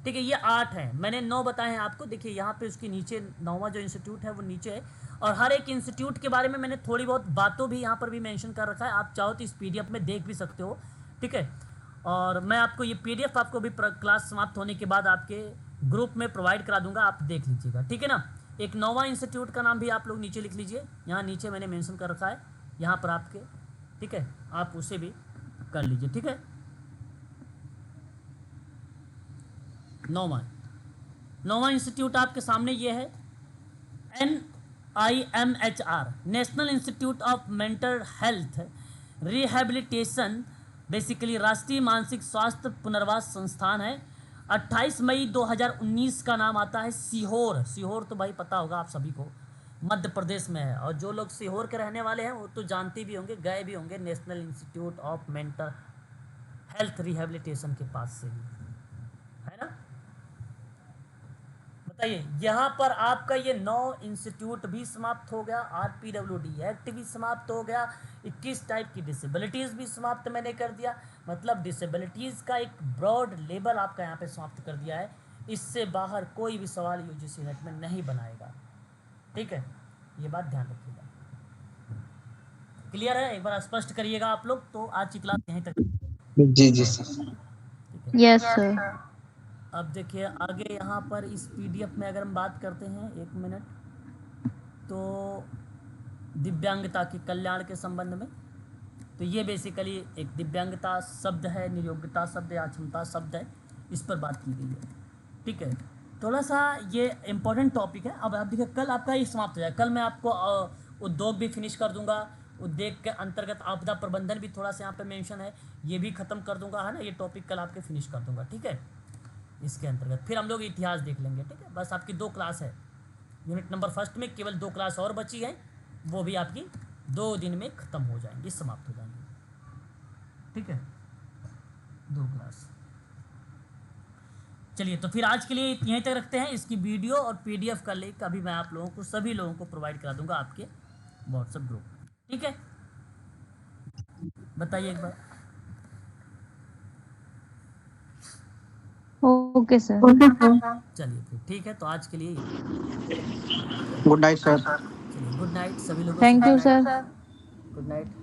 ठीक है, ये 8 हैं, मैंने 9 बताए हैं आपको। देखिए यहाँ पे उसके नीचे 9वां जो इंस्टीट्यूट है वो नीचे है, और हर एक इंस्टीट्यूट के बारे में मैंने थोड़ी बहुत बातों भी यहाँ पर भी मेंशन कर रखा है। आप चाहो तो इस PDF में देख भी सकते हो। ठीक है, और मैं आपको ये PDF आपको भी क्लास समाप्त होने के बाद आपके ग्रुप में प्रोवाइड करा दूंगा, आप देख लीजिएगा। ठीक है ना। एक 9वां इंस्टीट्यूट का नाम भी आप लोग नीचे लिख लीजिए, यहाँ नीचे मैंने मेंशन कर रखा है यहाँ पर आपके। ठीक है, आप उसे भी कर लीजिए। ठीक है, 9वां इंस्टीट्यूट आपके सामने ये है, NIMHR national institute of mental health rehabilitation, basically राष्ट्रीय मानसिक स्वास्थ्य पुनर्वास संस्थान है। 28 मई 2019 का नाम आता है। सीहोर, सीहोर तो भाई पता होगा आप सभी को, मध्य प्रदेश में है। और जो लोग सीहोर के रहने वाले हैं वो तो जानते भी होंगे, गए भी होंगे national institute of mental health rehabilitation के पास से ही, है ना। बताइए, यहाँ पर आपका ये 9 इंस्टीट्यूट भी समाप्त हो गया, RPWD एक्ट भी समाप्त हो गया, 21 टाइप की डिसेबिलिटीज़ भी समाप्त मैंने कर दिया। मतलब डिसेबिलिटीज़ का एक ब्रॉड लेवल आपका यहाँ पे समाप्त कर दिया है। इससे बाहर कोई भी सवाल UGC नेट में नहीं बनाएगा। ठीक है, ये बात ध्यान रखिएगा। क्लियर है? एक बार स्पष्ट करिएगा आप लोग। तो आज की क्लास यहीं तक। जी जी सर। Yes sir. अब देखिए आगे यहाँ पर इस पीडीएफ में अगर हम बात करते हैं, एक मिनट, तो दिव्यांगता के कल्याण के संबंध में, तो ये बेसिकली एक दिव्यांगता शब्द है, नियोग्यता शब्द या क्षमता शब्द है, इस पर बात की गई है। ठीक है, थोड़ा सा ये इम्पोर्टेंट टॉपिक है। अब आप देखिए कल आपका ये समाप्त हो जाए, कल मैं आपको उद्योग भी फिनिश कर दूंगा, उद्योग के अंतर्गत आपदा प्रबंधन भी थोड़ा सा यहाँ पे मेंशन है, ये भी ख़त्म कर दूंगा, है ना, ये टॉपिक कल आपके फिनिश कर दूंगा। ठीक है, इसके अंतर्गत फिर हम लोग इतिहास देख लेंगे। ठीक है, बस आपकी 2 क्लास है, यूनिट नंबर 1 में केवल 2 क्लास और बची है, वो भी आपकी 2 दिन में ख़त्म हो जाएंगी, समाप्त हो जाएंगी। ठीक है, 2 क्लास। चलिए, तो फिर आज के लिए यहीं तक रखते हैं। इसकी वीडियो और पीडीएफ का लिंक अभी मैं आप लोगों को, सभी लोगों को प्रोवाइड करा दूंगा आपके व्हाट्सएप ग्रुप में। ठीक है, बताइए एक बार। Okay sir. चलिए फिर ठीक है, तो आज के लिए गुड नाइट सर। चलिए, गुड नाइट सभी लोगों को। Thank you sir. Good night.